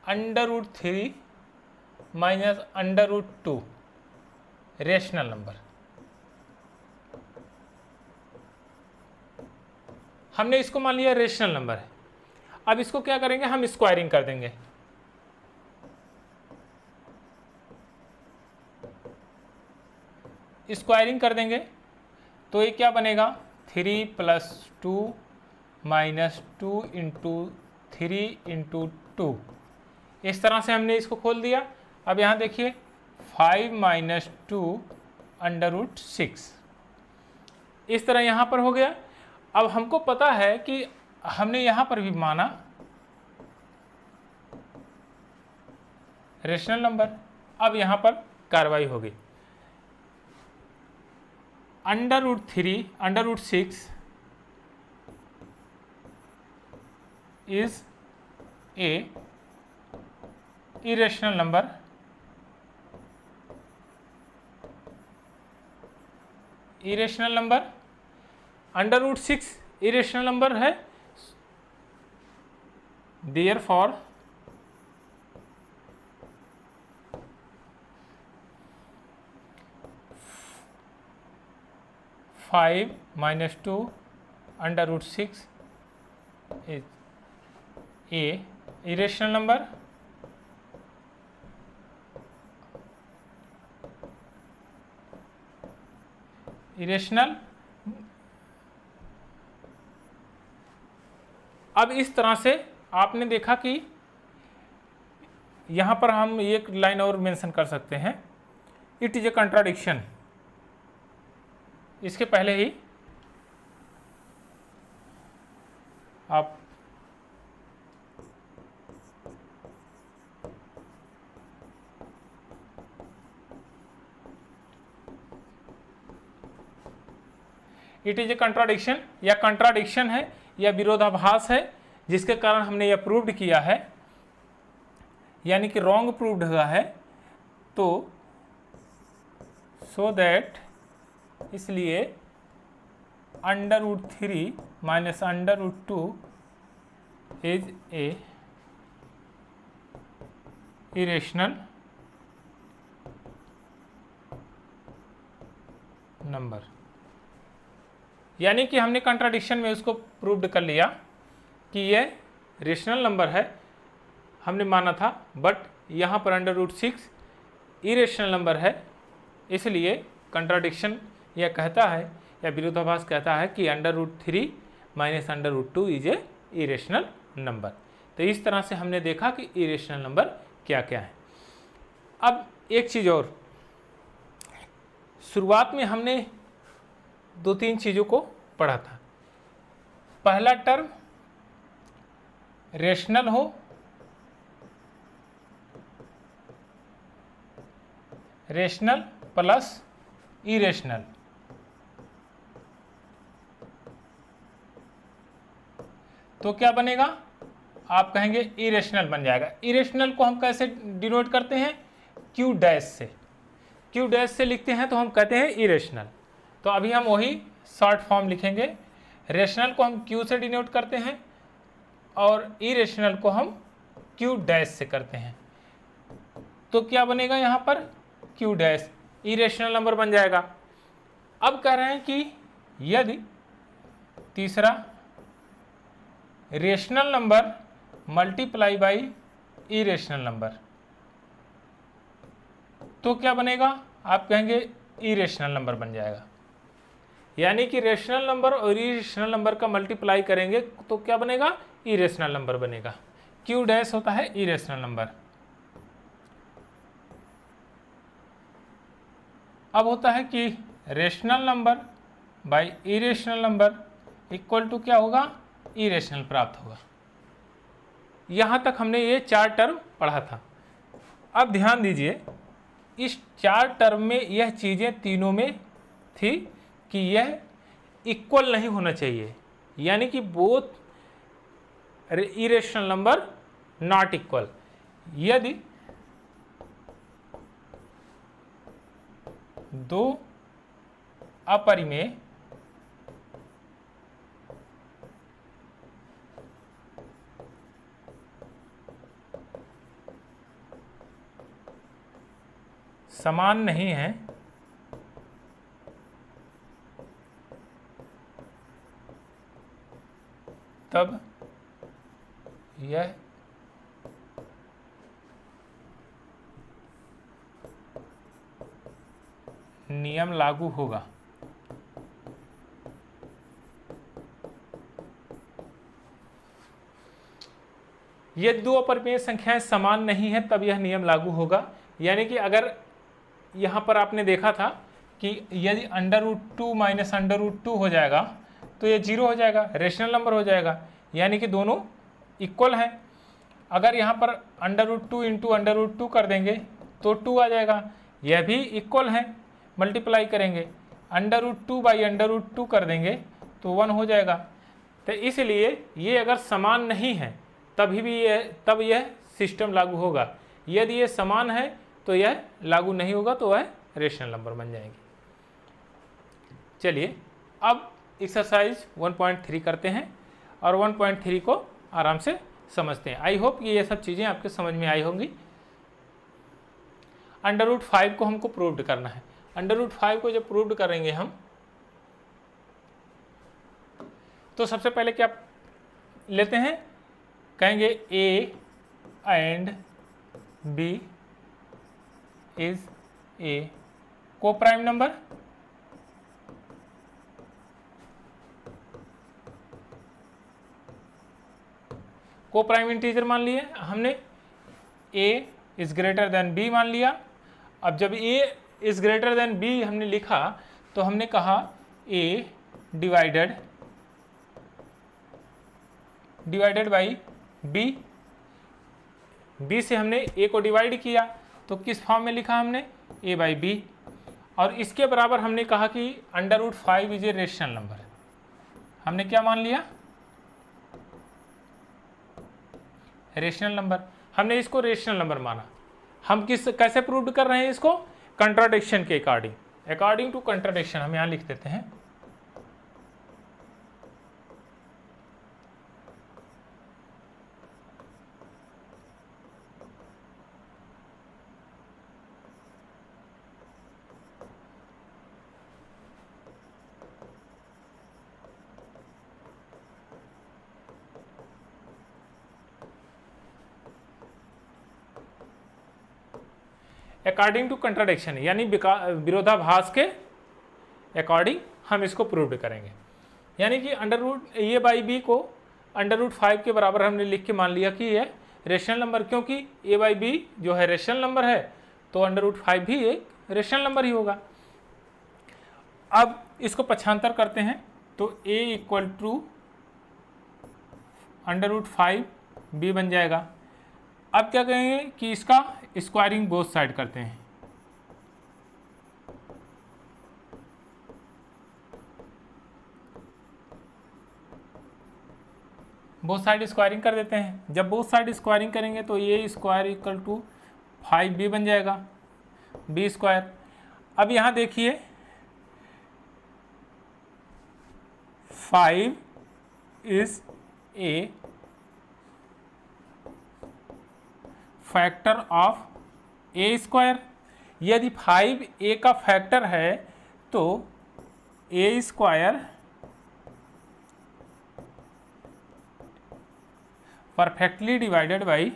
√3 माइनस √2 रेशनल नंबर। हमने इसको मान लिया रेशनल नंबर है। अब इसको क्या करेंगे, हम स्क्वायरिंग कर देंगे। स्क्वायरिंग कर देंगे तो ये क्या बनेगा, 3 + 2 माइनस 2 इंटू 3 इंटू 2। इस तरह से हमने इसको खोल दिया। अब यहाँ देखिए 5 माइनस 2 √6, इस तरह यहाँ पर हो गया। अब हमको पता है कि हमने यहाँ पर भी माना रेशनल नंबर। अब यहाँ पर कार्रवाई होगी, √6 is a irrational number, irrational number √6 irrational number है। Therefore (5 - 2 √6 is a irrational number, irrational. अब इस तरह से आपने देखा कि यहाँ पर हम एक लाइन और मेंशन कर सकते हैं, इट इज ए कंट्राडिक्शन। इसके पहले ही आप इट इज ए कंट्राडिक्शन, या कंट्राडिक्शन है या विरोधाभास है, जिसके कारण हमने यह प्रूव्ड किया है, यानी कि रॉन्ग प्रूव्ड हुआ है। तो सो दैट, इसलिए √3 minus √2 is a irrational number. यानी कि हमने कंट्राडिक्शन में उसको प्रूव्ड कर लिया कि यह रेशनल नंबर है, हमने माना था, बट यहाँ पर √6 इरेशनल नंबर है। इसलिए कंट्राडिक्शन यह कहता है या विरोधाभास कहता है कि √3 minus √2 is a irrational number. तो इस तरह से हमने देखा कि इरेशनल नंबर क्या क्या है। अब एक चीज़ और, शुरुआत में हमने 2-3 चीज़ों को पढ़ा था। पहला टर्म रेशनल हो, रेशनल प्लस इरेशनल, तो क्या बनेगा, आप कहेंगे इरेशनल बन जाएगा। इरेशनल को हम कैसे डिनोट करते हैं, क्यू डैश से, क्यू डैश से लिखते हैं तो हम कहते हैं इरेशनल। तो अभी हम वही शॉर्ट फॉर्म लिखेंगे, रेशनल को हम क्यू से डिनोट करते हैं और इरेशनल को हम क्यू डैश से करते हैं। तो क्या बनेगा यहाँ पर, क्यू डैश, इरेशनल नंबर बन जाएगा। अब कह रहे हैं कि यदि तीसरा rational number multiply by irrational number, तो क्या बनेगा, आप कहेंगे इरेशनल नंबर बन जाएगा। यानी कि रेशनल नंबर और इरेशनल नंबर का मल्टीप्लाई करेंगे तो क्या बनेगा, इरेशनल नंबर बनेगा। क्यू डैश होता है इरेशनल नंबर। अब होता है कि rational number by irrational number equal to क्या होगा, इरेशनल प्राप्त होगा। यहाँ तक हमने ये 4 टर्म पढ़ा था। अब ध्यान दीजिए, इस 4 टर्म में यह चीज़ें तीनों में थी कि यह इक्वल नहीं होना चाहिए, यानी कि both irrational number not equal. यदि दो अपरिमेय समान नहीं है तब यह नियम लागू होगा। यदि दो अपरिमेय संख्याएं समान नहीं है तब यह नियम लागू होगा। यानी कि अगर यहाँ पर आपने देखा था कि यदि √2 माइनस √2 हो जाएगा तो ये 0 हो जाएगा, रेशनल नंबर हो जाएगा, यानी कि दोनों इक्वल हैं। अगर यहाँ पर √2 इंटू √2 कर देंगे तो 2 आ जाएगा, यह भी इक्वल है, मल्टीप्लाई करेंगे। √2 बाई √2 कर देंगे तो 1 हो जाएगा। तो इसलिए ये अगर समान नहीं है तब यह सिस्टम लागू होगा। यदि ये समान है तो यह लागू नहीं होगा, तो वह रेशनल नंबर बन जाएंगे। चलिए अब एक्सरसाइज 1.3 करते हैं और 1.3 को आराम से समझते हैं। आई होप कि ये सब चीज़ें आपके समझ में आई होंगी। √5 को हमको प्रूव्ड करना है। √5 को जब प्रूव्ड करेंगे हम, तो सबसे पहले क्या लेते हैं, कहेंगे A and B is a को prime number. Coprime integer मान लिए हमने, A is greater than B मान लिया। अब जब A is greater than B हमने लिखा तो हमने कहा A divided by B। B से हमने A को डिवाइड किया तो किस फॉर्म में लिखा हमने, A बाई B। और इसके बराबर हमने कहा कि √5 इज ए रेशनल नंबर। हमने क्या मान लिया, रेशनल नंबर। हमने इसको रेशनल नंबर माना। हम कैसे प्रूव कर रहे हैं इसको, कंट्राडिक्शन के अकॉर्डिंग टू कंट्राडिक्शन हम यहाँ लिख देते हैं। अकॉर्डिंग टू कंट्राडिक्शन, यानी विरोधाभास के अकॉर्डिंग हम इसको प्रूव करेंगे। यानी कि ये बाई बी को √5 के बराबर हमने लिख के मान लिया कि यह रेशनल नंबर, क्योंकि a बाई बी जो है रेशनल नंबर है, तो √5 भी एक रेशनल नंबर ही होगा। अब इसको पक्षांतर करते हैं तो a इक्वल टू √5 b बन जाएगा। अब क्या करेंगे कि इसका स्क्वायरिंग बोथ साइड करते हैं। बोथ साइड स्क्वायरिंग कर देते हैं। जब बोथ साइड स्क्वायरिंग करेंगे तो a square equal to 5b बन जाएगा, b स्क्वायर। अब यहाँ देखिए 5 is a factor of a square. यदि 5 ए का फैक्टर है तो ए स्क्वायर परफेक्टली डिवाइडेड बाई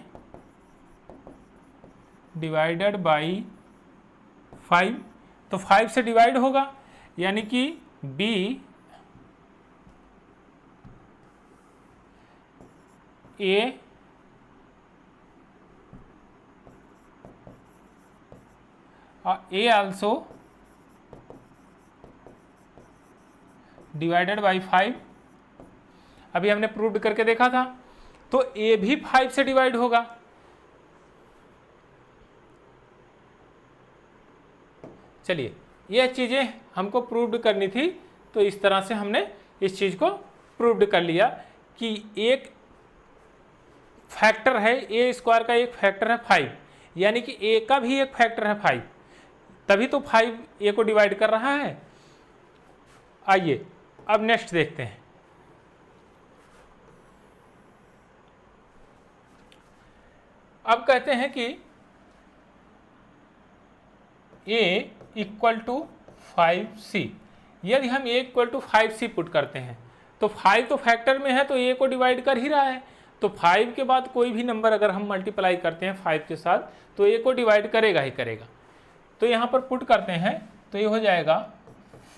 5, तो 5 से डिवाइड होगा, यानी कि b A also divided by 5। अभी हमने प्रूव्ड करके देखा था, तो a भी 5 से डिवाइड होगा। चलिए, यह चीज़ें हमको प्रूव्ड करनी थी, तो इस तरह से हमने इस चीज़ को प्रूव्ड कर लिया कि एक फैक्टर है, ए स्क्वायर का एक फैक्टर है 5, यानी कि ए का भी एक फैक्टर है 5, तभी तो 5 ए को डिवाइड कर रहा है। आइए अब नेक्स्ट देखते हैं। अब कहते हैं कि a इक्वल टू 5c। यदि हम a equal to 5c put करते हैं तो 5 तो फैक्टर में है, तो a को डिवाइड कर ही रहा है, तो 5 के बाद कोई भी नंबर अगर हम मल्टीप्लाई करते हैं 5 के साथ तो a को डिवाइड करेगा ही करेगा। तो यहाँ पर पुट करते हैं तो ये हो जाएगा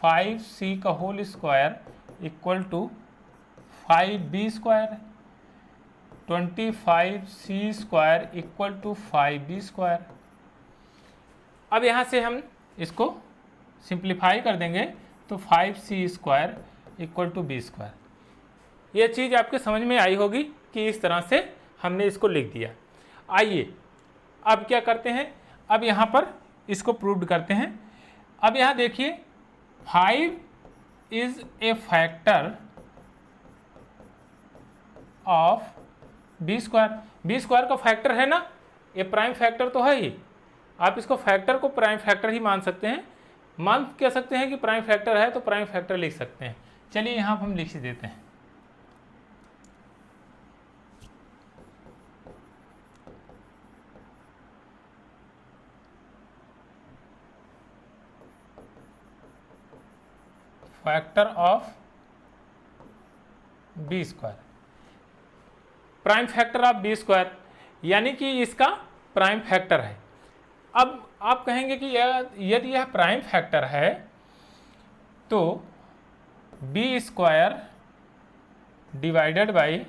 5c का whole square equal to 5b square, 25c square equal to 5b square. अब यहाँ से हम इसको सिंप्लीफाई कर देंगे तो 5c square equal to b square. ये चीज़ आपके समझ में आई होगी कि इस तरह से हमने इसको लिख दिया। आइए अब क्या करते हैं, अब यहाँ पर इसको प्रूव्ड करते हैं। अब यहाँ देखिए 5 is a factor of b square. B square का फैक्टर है ना, ये प्राइम फैक्टर तो है ही, आप इसको फैक्टर को प्राइम फैक्टर ही मान सकते हैं, मान कह सकते हैं कि प्राइम फैक्टर है तो प्राइम फैक्टर लिख सकते हैं। चलिए यहाँ हम लिख देते हैं। Factor of b square, prime factor of b square, यानी कि इसका प्राइम फैक्टर है। अब आप कहेंगे कि यदि यह प्राइम फैक्टर है तो बी स्क्वायर डिवाइडेड बाई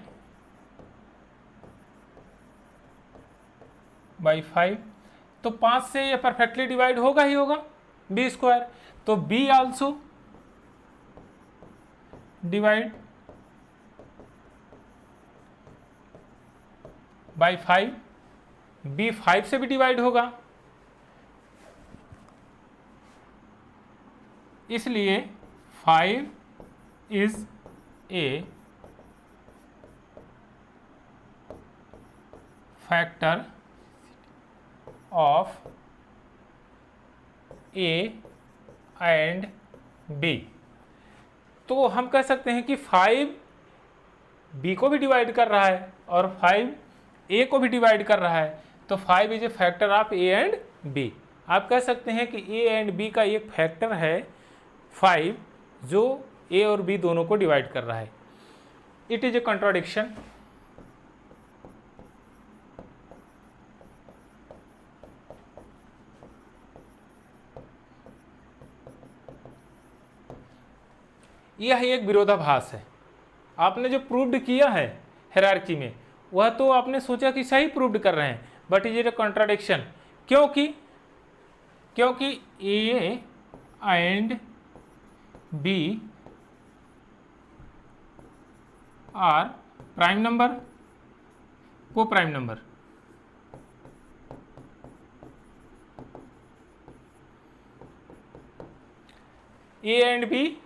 5, तो 5 से यह परफेक्टली डिवाइड होगा ही होगा बी स्क्वायर, तो b also divide by 5, b 5 से भी डिवाइड होगा, इसलिए 5 is a factor of a and b. तो हम कह सकते हैं कि 5 बी को भी डिवाइड कर रहा है और 5 ए को भी डिवाइड कर रहा है, तो 5 is a factor of a and b. आप कह सकते हैं कि ए एंड बी का एक फैक्टर है 5 जो ए और बी दोनों को डिवाइड कर रहा है। It is A contradiction. यह एक विरोधाभास है। आपने जो प्रूव्ड किया है हायरार्की में वह तो आपने सोचा कि सही प्रूव्ड कर रहे हैं, but is it a contradiction? क्योंकि a and b are prime number, coprime number. A and b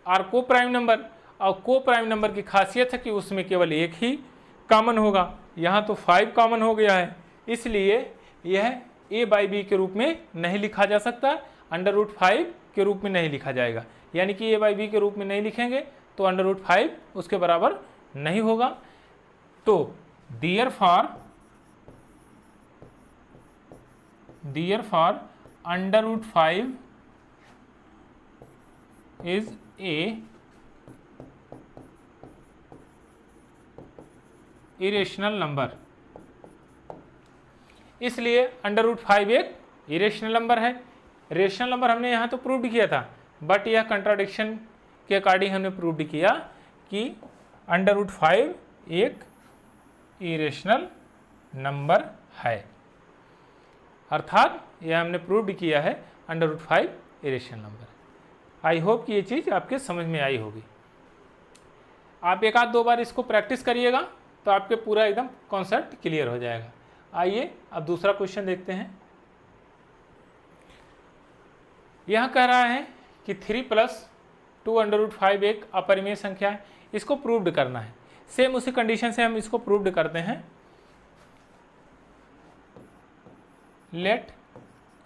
are coprime number, और को प्राइम नंबर की खासियत है कि उसमें केवल एक ही कॉमन होगा। यहाँ तो 5 कॉमन हो गया है, इसलिए यह a बाई बी के रूप में नहीं लिखा जा सकता, √5 के रूप में नहीं लिखा जाएगा। यानी कि a बाई बी के रूप में नहीं लिखेंगे तो √5 उसके बराबर नहीं होगा। तो therefore √5 is a irrational number. इसलिए √5 एक इरेशनल नंबर है। रेशनल नंबर हमने यहाँ तो प्रूव्ड किया था, बट यह कंट्राडिक्शन के अकॉर्डिंग हमने प्रूव्ड किया कि √5 एक इरेशनल नंबर है, अर्थात यह हमने प्रूव्ड किया है √5 इरेशनल नंबर है। आई होप कि ये चीज़ आपके समझ में आई होगी। आप एक आध दो बार इसको प्रैक्टिस करिएगा तो आपके पूरा एकदम कॉन्सेप्ट क्लियर हो जाएगा। आइए अब दूसरा क्वेश्चन देखते हैं। यह कह रहा है कि 3 + 2 √5 एक अपरिमेय संख्या है, इसको प्रूव्ड करना है। सेम उसी कंडीशन से हम इसको प्रूव्ड करते हैं। Let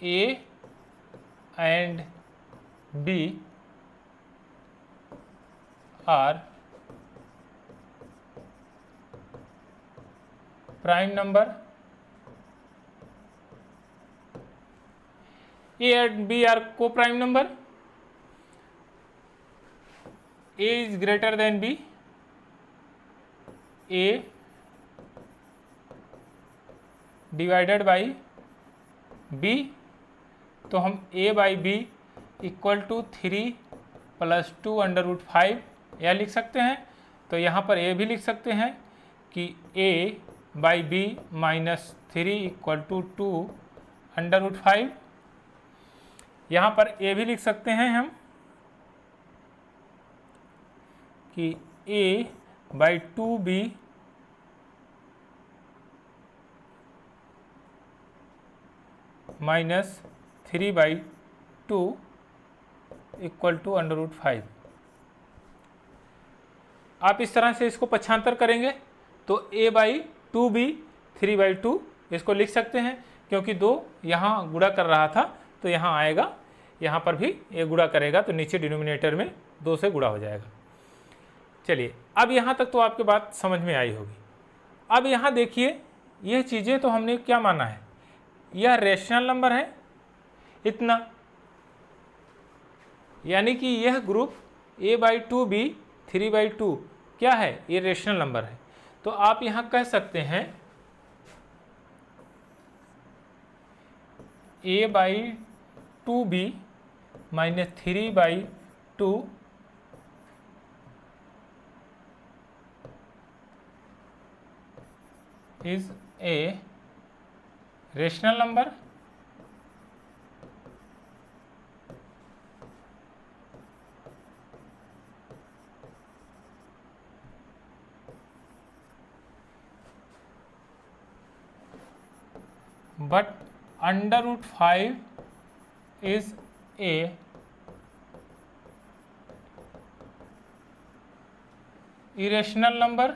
a and b are prime number, a and b are co-prime number, a is greater than b, a divided by b, तो हम a by B equal to 3 + 2 √5 यह लिख सकते हैं। तो यहाँ पर a भी लिख सकते हैं कि a बाई बी -3 = 2 √5। यहाँ पर a भी लिख सकते हैं हम कि a बाई 2b -3/2 = √5। आप इस तरह से इसको पक्षांतर करेंगे तो a बाई 2b 3/2 इसको लिख सकते हैं, क्योंकि 2 यहाँ गुणा कर रहा था तो यहाँ आएगा, यहाँ पर भी a गुणा करेगा तो नीचे डिनोमिनेटर में 2 से गुणा हो जाएगा। चलिए अब यहाँ तक तो आपके बात समझ में आई होगी। अब यहाँ देखिए, यह चीज़ें तो हमने क्या माना है, यह रेशनल नंबर है इतना, यानी कि यह ग्रुप a बाई 2b 3/2 क्या है, ये रेशनल नंबर है। तो आप यहाँ कह सकते हैं a by 2b -3/2 is a rational number, but √5 is a irrational number।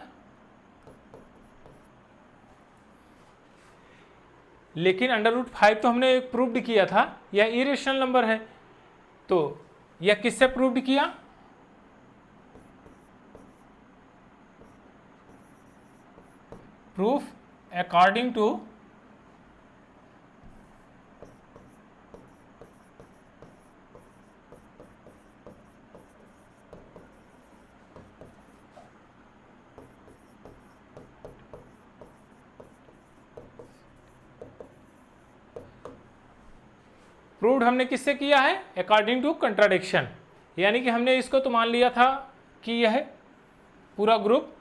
लेकिन √5 तो हमने एक प्रूव्ड किया था यह इरेशनल नंबर है, तो यह किससे प्रूव्ड किया, प्रूफ अकॉर्डिंग टू प्रूव्ड हमने किससे किया है, अकॉर्डिंग टू कंट्राडिक्शन। यानी कि हमने इसको तो मान लिया था कि यह पूरा ग्रुप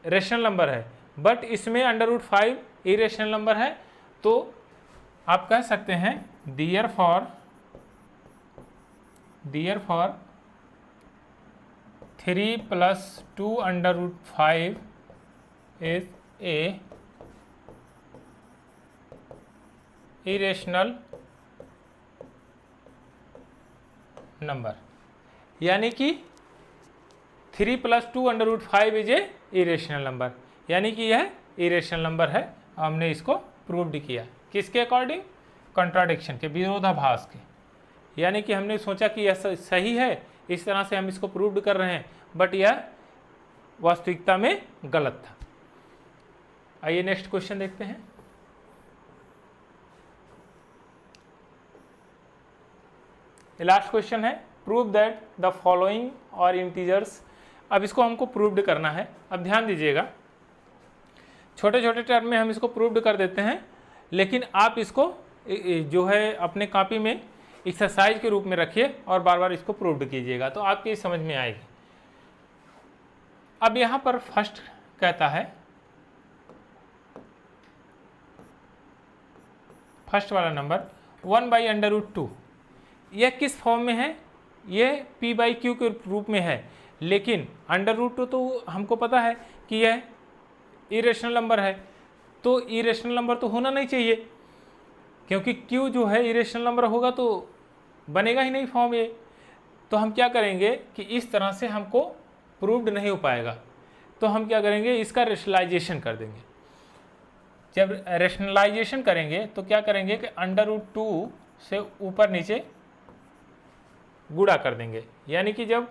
रेशनल नंबर है, बट इसमें √5 इरेशनल नंबर है, तो आप कह सकते हैं therefore 3 + 2 √5 is a irrational number, यानी कि 3 + 2 √5 इज ए इरेशनल नंबर, यानी कि यह इरेशनल नंबर है। हमने इसको प्रूव्ड किया किसके अकॉर्डिंग? कॉन्ट्राडिक्शन के, विरोधाभास के, यानी कि हमने सोचा कि यह सही है, इस तरह से हम इसको प्रूव्ड कर रहे हैं, बट यह वास्तविकता में गलत था। आइए नेक्स्ट क्वेश्चन देखते हैं। लास्ट क्वेश्चन है, प्रूव दैट द फॉलोइंग और इंटीजर्स। अब इसको हमको प्रूव्ड करना है। अब ध्यान दीजिएगा, छोटे छोटे टर्म में हम इसको प्रूव्ड कर देते हैं, लेकिन आप इसको जो है अपने कॉपी में एक्सरसाइज के रूप में रखिए और बार बार इसको प्रूव्ड कीजिएगा, तो आपकी समझ में आएगी। अब यहाँ पर फर्स्ट कहता है, फर्स्ट वाला नंबर 1/√2, यह किस फॉर्म में है? यह p/q के रूप में है, लेकिन √2 तो हमको पता है कि यह इरेशनल नंबर है, तो इरेशनल नंबर तो होना नहीं चाहिए, क्योंकि q जो है इरेशनल नंबर होगा तो बनेगा ही नहीं फॉर्म ये। तो हम क्या करेंगे कि इस तरह से हमको प्रूव्ड नहीं हो पाएगा, तो हम क्या करेंगे, इसका रेशनलाइजेशन कर देंगे। जब रेशनलाइजेशन करेंगे तो क्या करेंगे कि √2 से ऊपर नीचे गुणा कर देंगे, यानी कि जब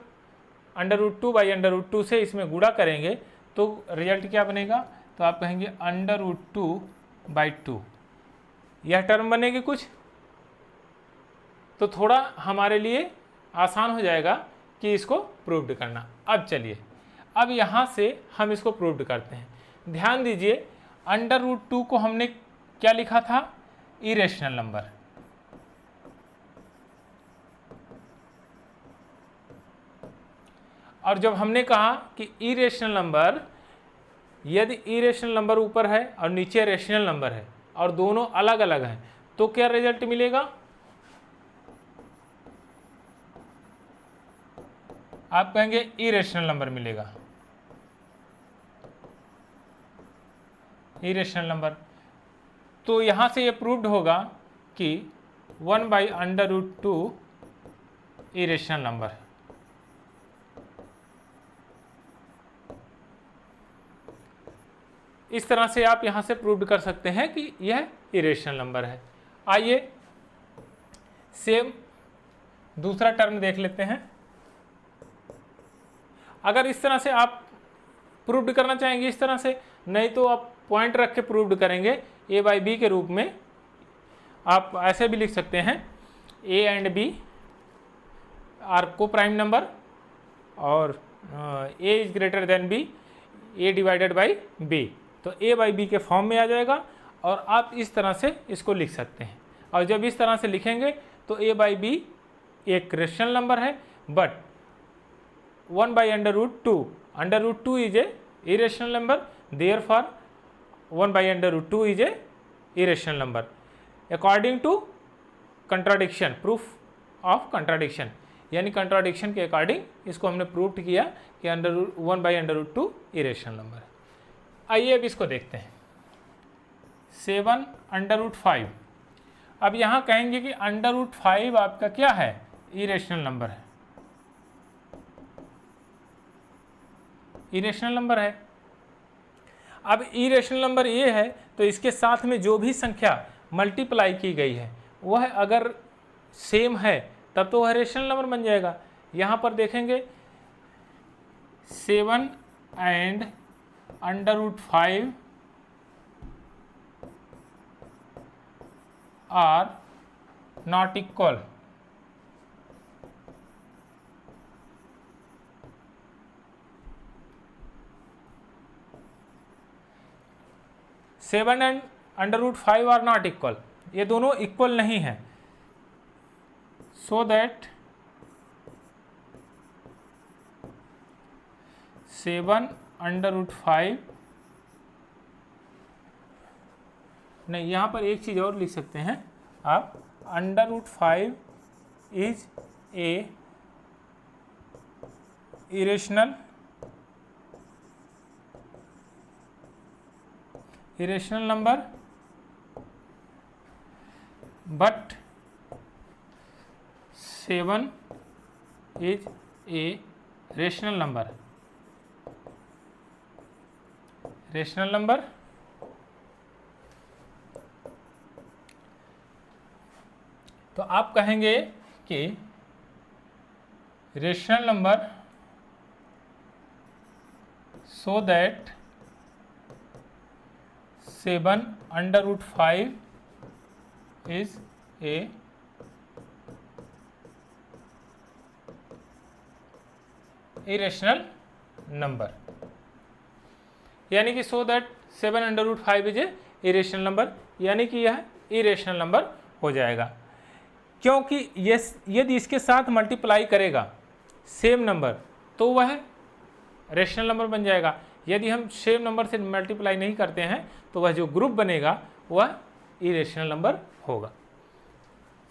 √2/√2 से इसमें गुणा करेंगे तो रिजल्ट क्या बनेगा? तो आप कहेंगे √2/2, यह टर्म बनेगी कुछ, तो थोड़ा हमारे लिए आसान हो जाएगा कि इसको प्रूव्ड करना। अब चलिए, अब यहाँ से हम इसको प्रूव्ड करते हैं। ध्यान दीजिए, √2 को हमने क्या लिखा था? Irrational number. और जब हमने कहा कि इरेशनल नंबर, यदि इरेशनल नंबर ऊपर है और नीचे रेशनल नंबर है और दोनों अलग अलग हैं, तो क्या रिजल्ट मिलेगा? आप कहेंगे इरेशनल नंबर मिलेगा, इरेशनल नंबर। तो यहां से ये प्रूव्ड होगा कि 1/√2 इरेशनल नंबर है। इस तरह से आप यहां से प्रूव्ड कर सकते हैं कि यह इरेशनल नंबर है। आइए सेम दूसरा टर्म देख लेते हैं। अगर इस तरह से आप प्रूव्ड करना चाहेंगे इस तरह से, नहीं तो आप पॉइंट रख के प्रूव्ड करेंगे a/b के रूप में। आप ऐसे भी लिख सकते हैं, a and b are coprime number और a is greater than b, a/b, तो a/b के फॉर्म में आ जाएगा और आप इस तरह से इसको लिख सकते हैं। और जब इस तरह से लिखेंगे तो a/b एक रेशनल नंबर है, but 1/√2, √2 is a irrational number, therefore 1/√2 is a irrational number according to contradiction, proof of contradiction, यानी कंट्राडिक्शन के अकॉर्डिंग इसको हमने प्रूव किया कि 1/√2 इरेशनल नंबर है। आइए अब इसको देखते हैं। 7/5, अब यहाँ कहेंगे कि √5 आपका क्या है? इरेशनल नंबर है, इरेशनल नंबर है। अब इरेशनल नंबर ये है तो इसके साथ में जो भी संख्या मल्टीप्लाई की गई है वह अगर सेम है तब तो वह रेशनल नंबर बन जाएगा। यहाँ पर देखेंगे 7 and √5 are not equal, seven and √5 are not equal, ये दोनों इक्वल नहीं है। सो दैट 7 √5 नहीं, यहाँ पर एक चीज़ और लिख सकते हैं आप, √5 is a irrational number but 7 is a rational number. तो आप कहेंगे कि rational number so that 7/5 is a irrational number, यानी कि so that 7/5 is a irrational number, यानी कि यह इरेशनल नंबर हो जाएगा। क्योंकि यदि इसके साथ मल्टीप्लाई करेगा सेम नंबर तो वह रेशनल नंबर बन जाएगा। यदि हम सेम नंबर से मल्टीप्लाई नहीं करते हैं तो वह जो ग्रुप बनेगा वह इरेशनल नंबर होगा।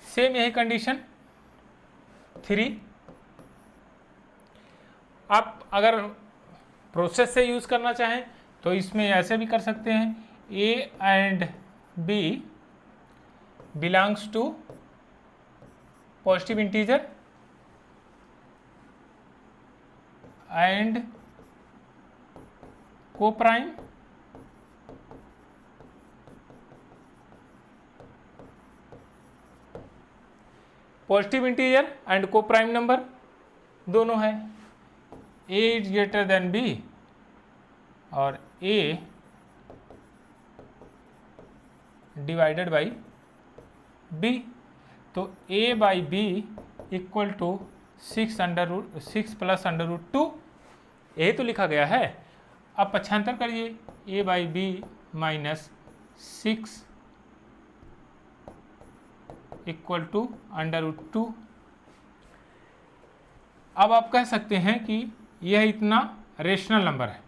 सेम यही कंडीशन 3। आप अगर प्रोसेस से यूज़ करना चाहें तो इसमें ऐसे भी कर सकते हैं, A and B belongs to positive integer and coprime positive integer and coprime number दोनों है। A is greater than B और A डिवाइडेड बाई B, तो A by B equal to 6 + √2, यही तो लिखा गया है। अब पक्षांतर करिए, A by B -6 equal to √2। अब आप कह सकते हैं कि यह इतना रेशनल नंबर है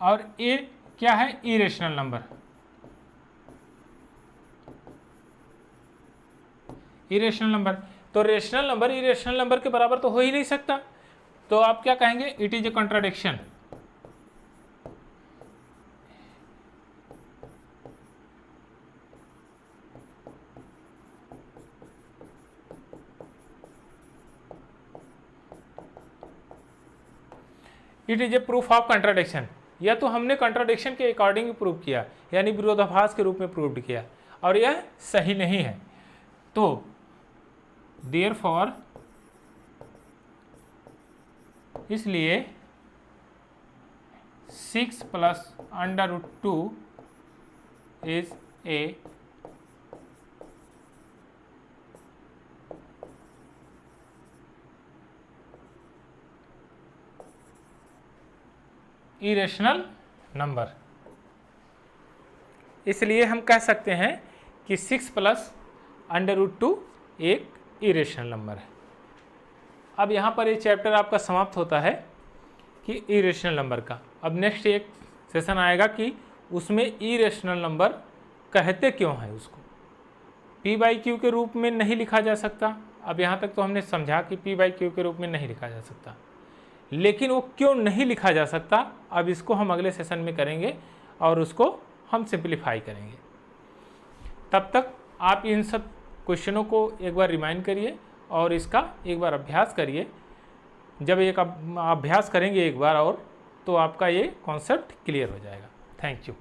और A क्या है, इरेशनल नंबर। इरेशनल नंबर, तो रेशनल नंबर इरेशनल नंबर के बराबर तो हो ही नहीं सकता, तो आप क्या कहेंगे, it is A contradiction. It is A proof of contradiction, या तो हमने कंट्राडिक्शन के अकॉर्डिंग प्रूव किया, यानी विरोधाभास के रूप में प्रूव किया, और यह सही नहीं है। तो देयरफॉर, इसलिए 6 + √2 इज ए इरेशनल नंबर। इसलिए हम कह सकते हैं कि 6 + √2 एक इरेशनल नंबर है। अब यहाँ पर ये चैप्टर आपका समाप्त होता है कि इरेशनल नंबर का। अब नेक्स्ट एक सेशन आएगा कि उसमें इरेशनल नंबर कहते क्यों है, उसको P/Q के रूप में नहीं लिखा जा सकता। अब यहाँ तक तो हमने समझा कि P/Q के रूप में नहीं लिखा जा सकता, लेकिन वो क्यों नहीं लिखा जा सकता, अब इसको हम अगले सेशन में करेंगे और उसको हम सिंप्लीफाई करेंगे। तब तक आप इन सब क्वेश्चनों को एक बार रिमाइंड करिए और इसका एक बार अभ्यास करिए। जब एक अभ्यास करेंगे एक बार और, तो आपका ये कॉन्सेप्ट क्लियर हो जाएगा। Thank you.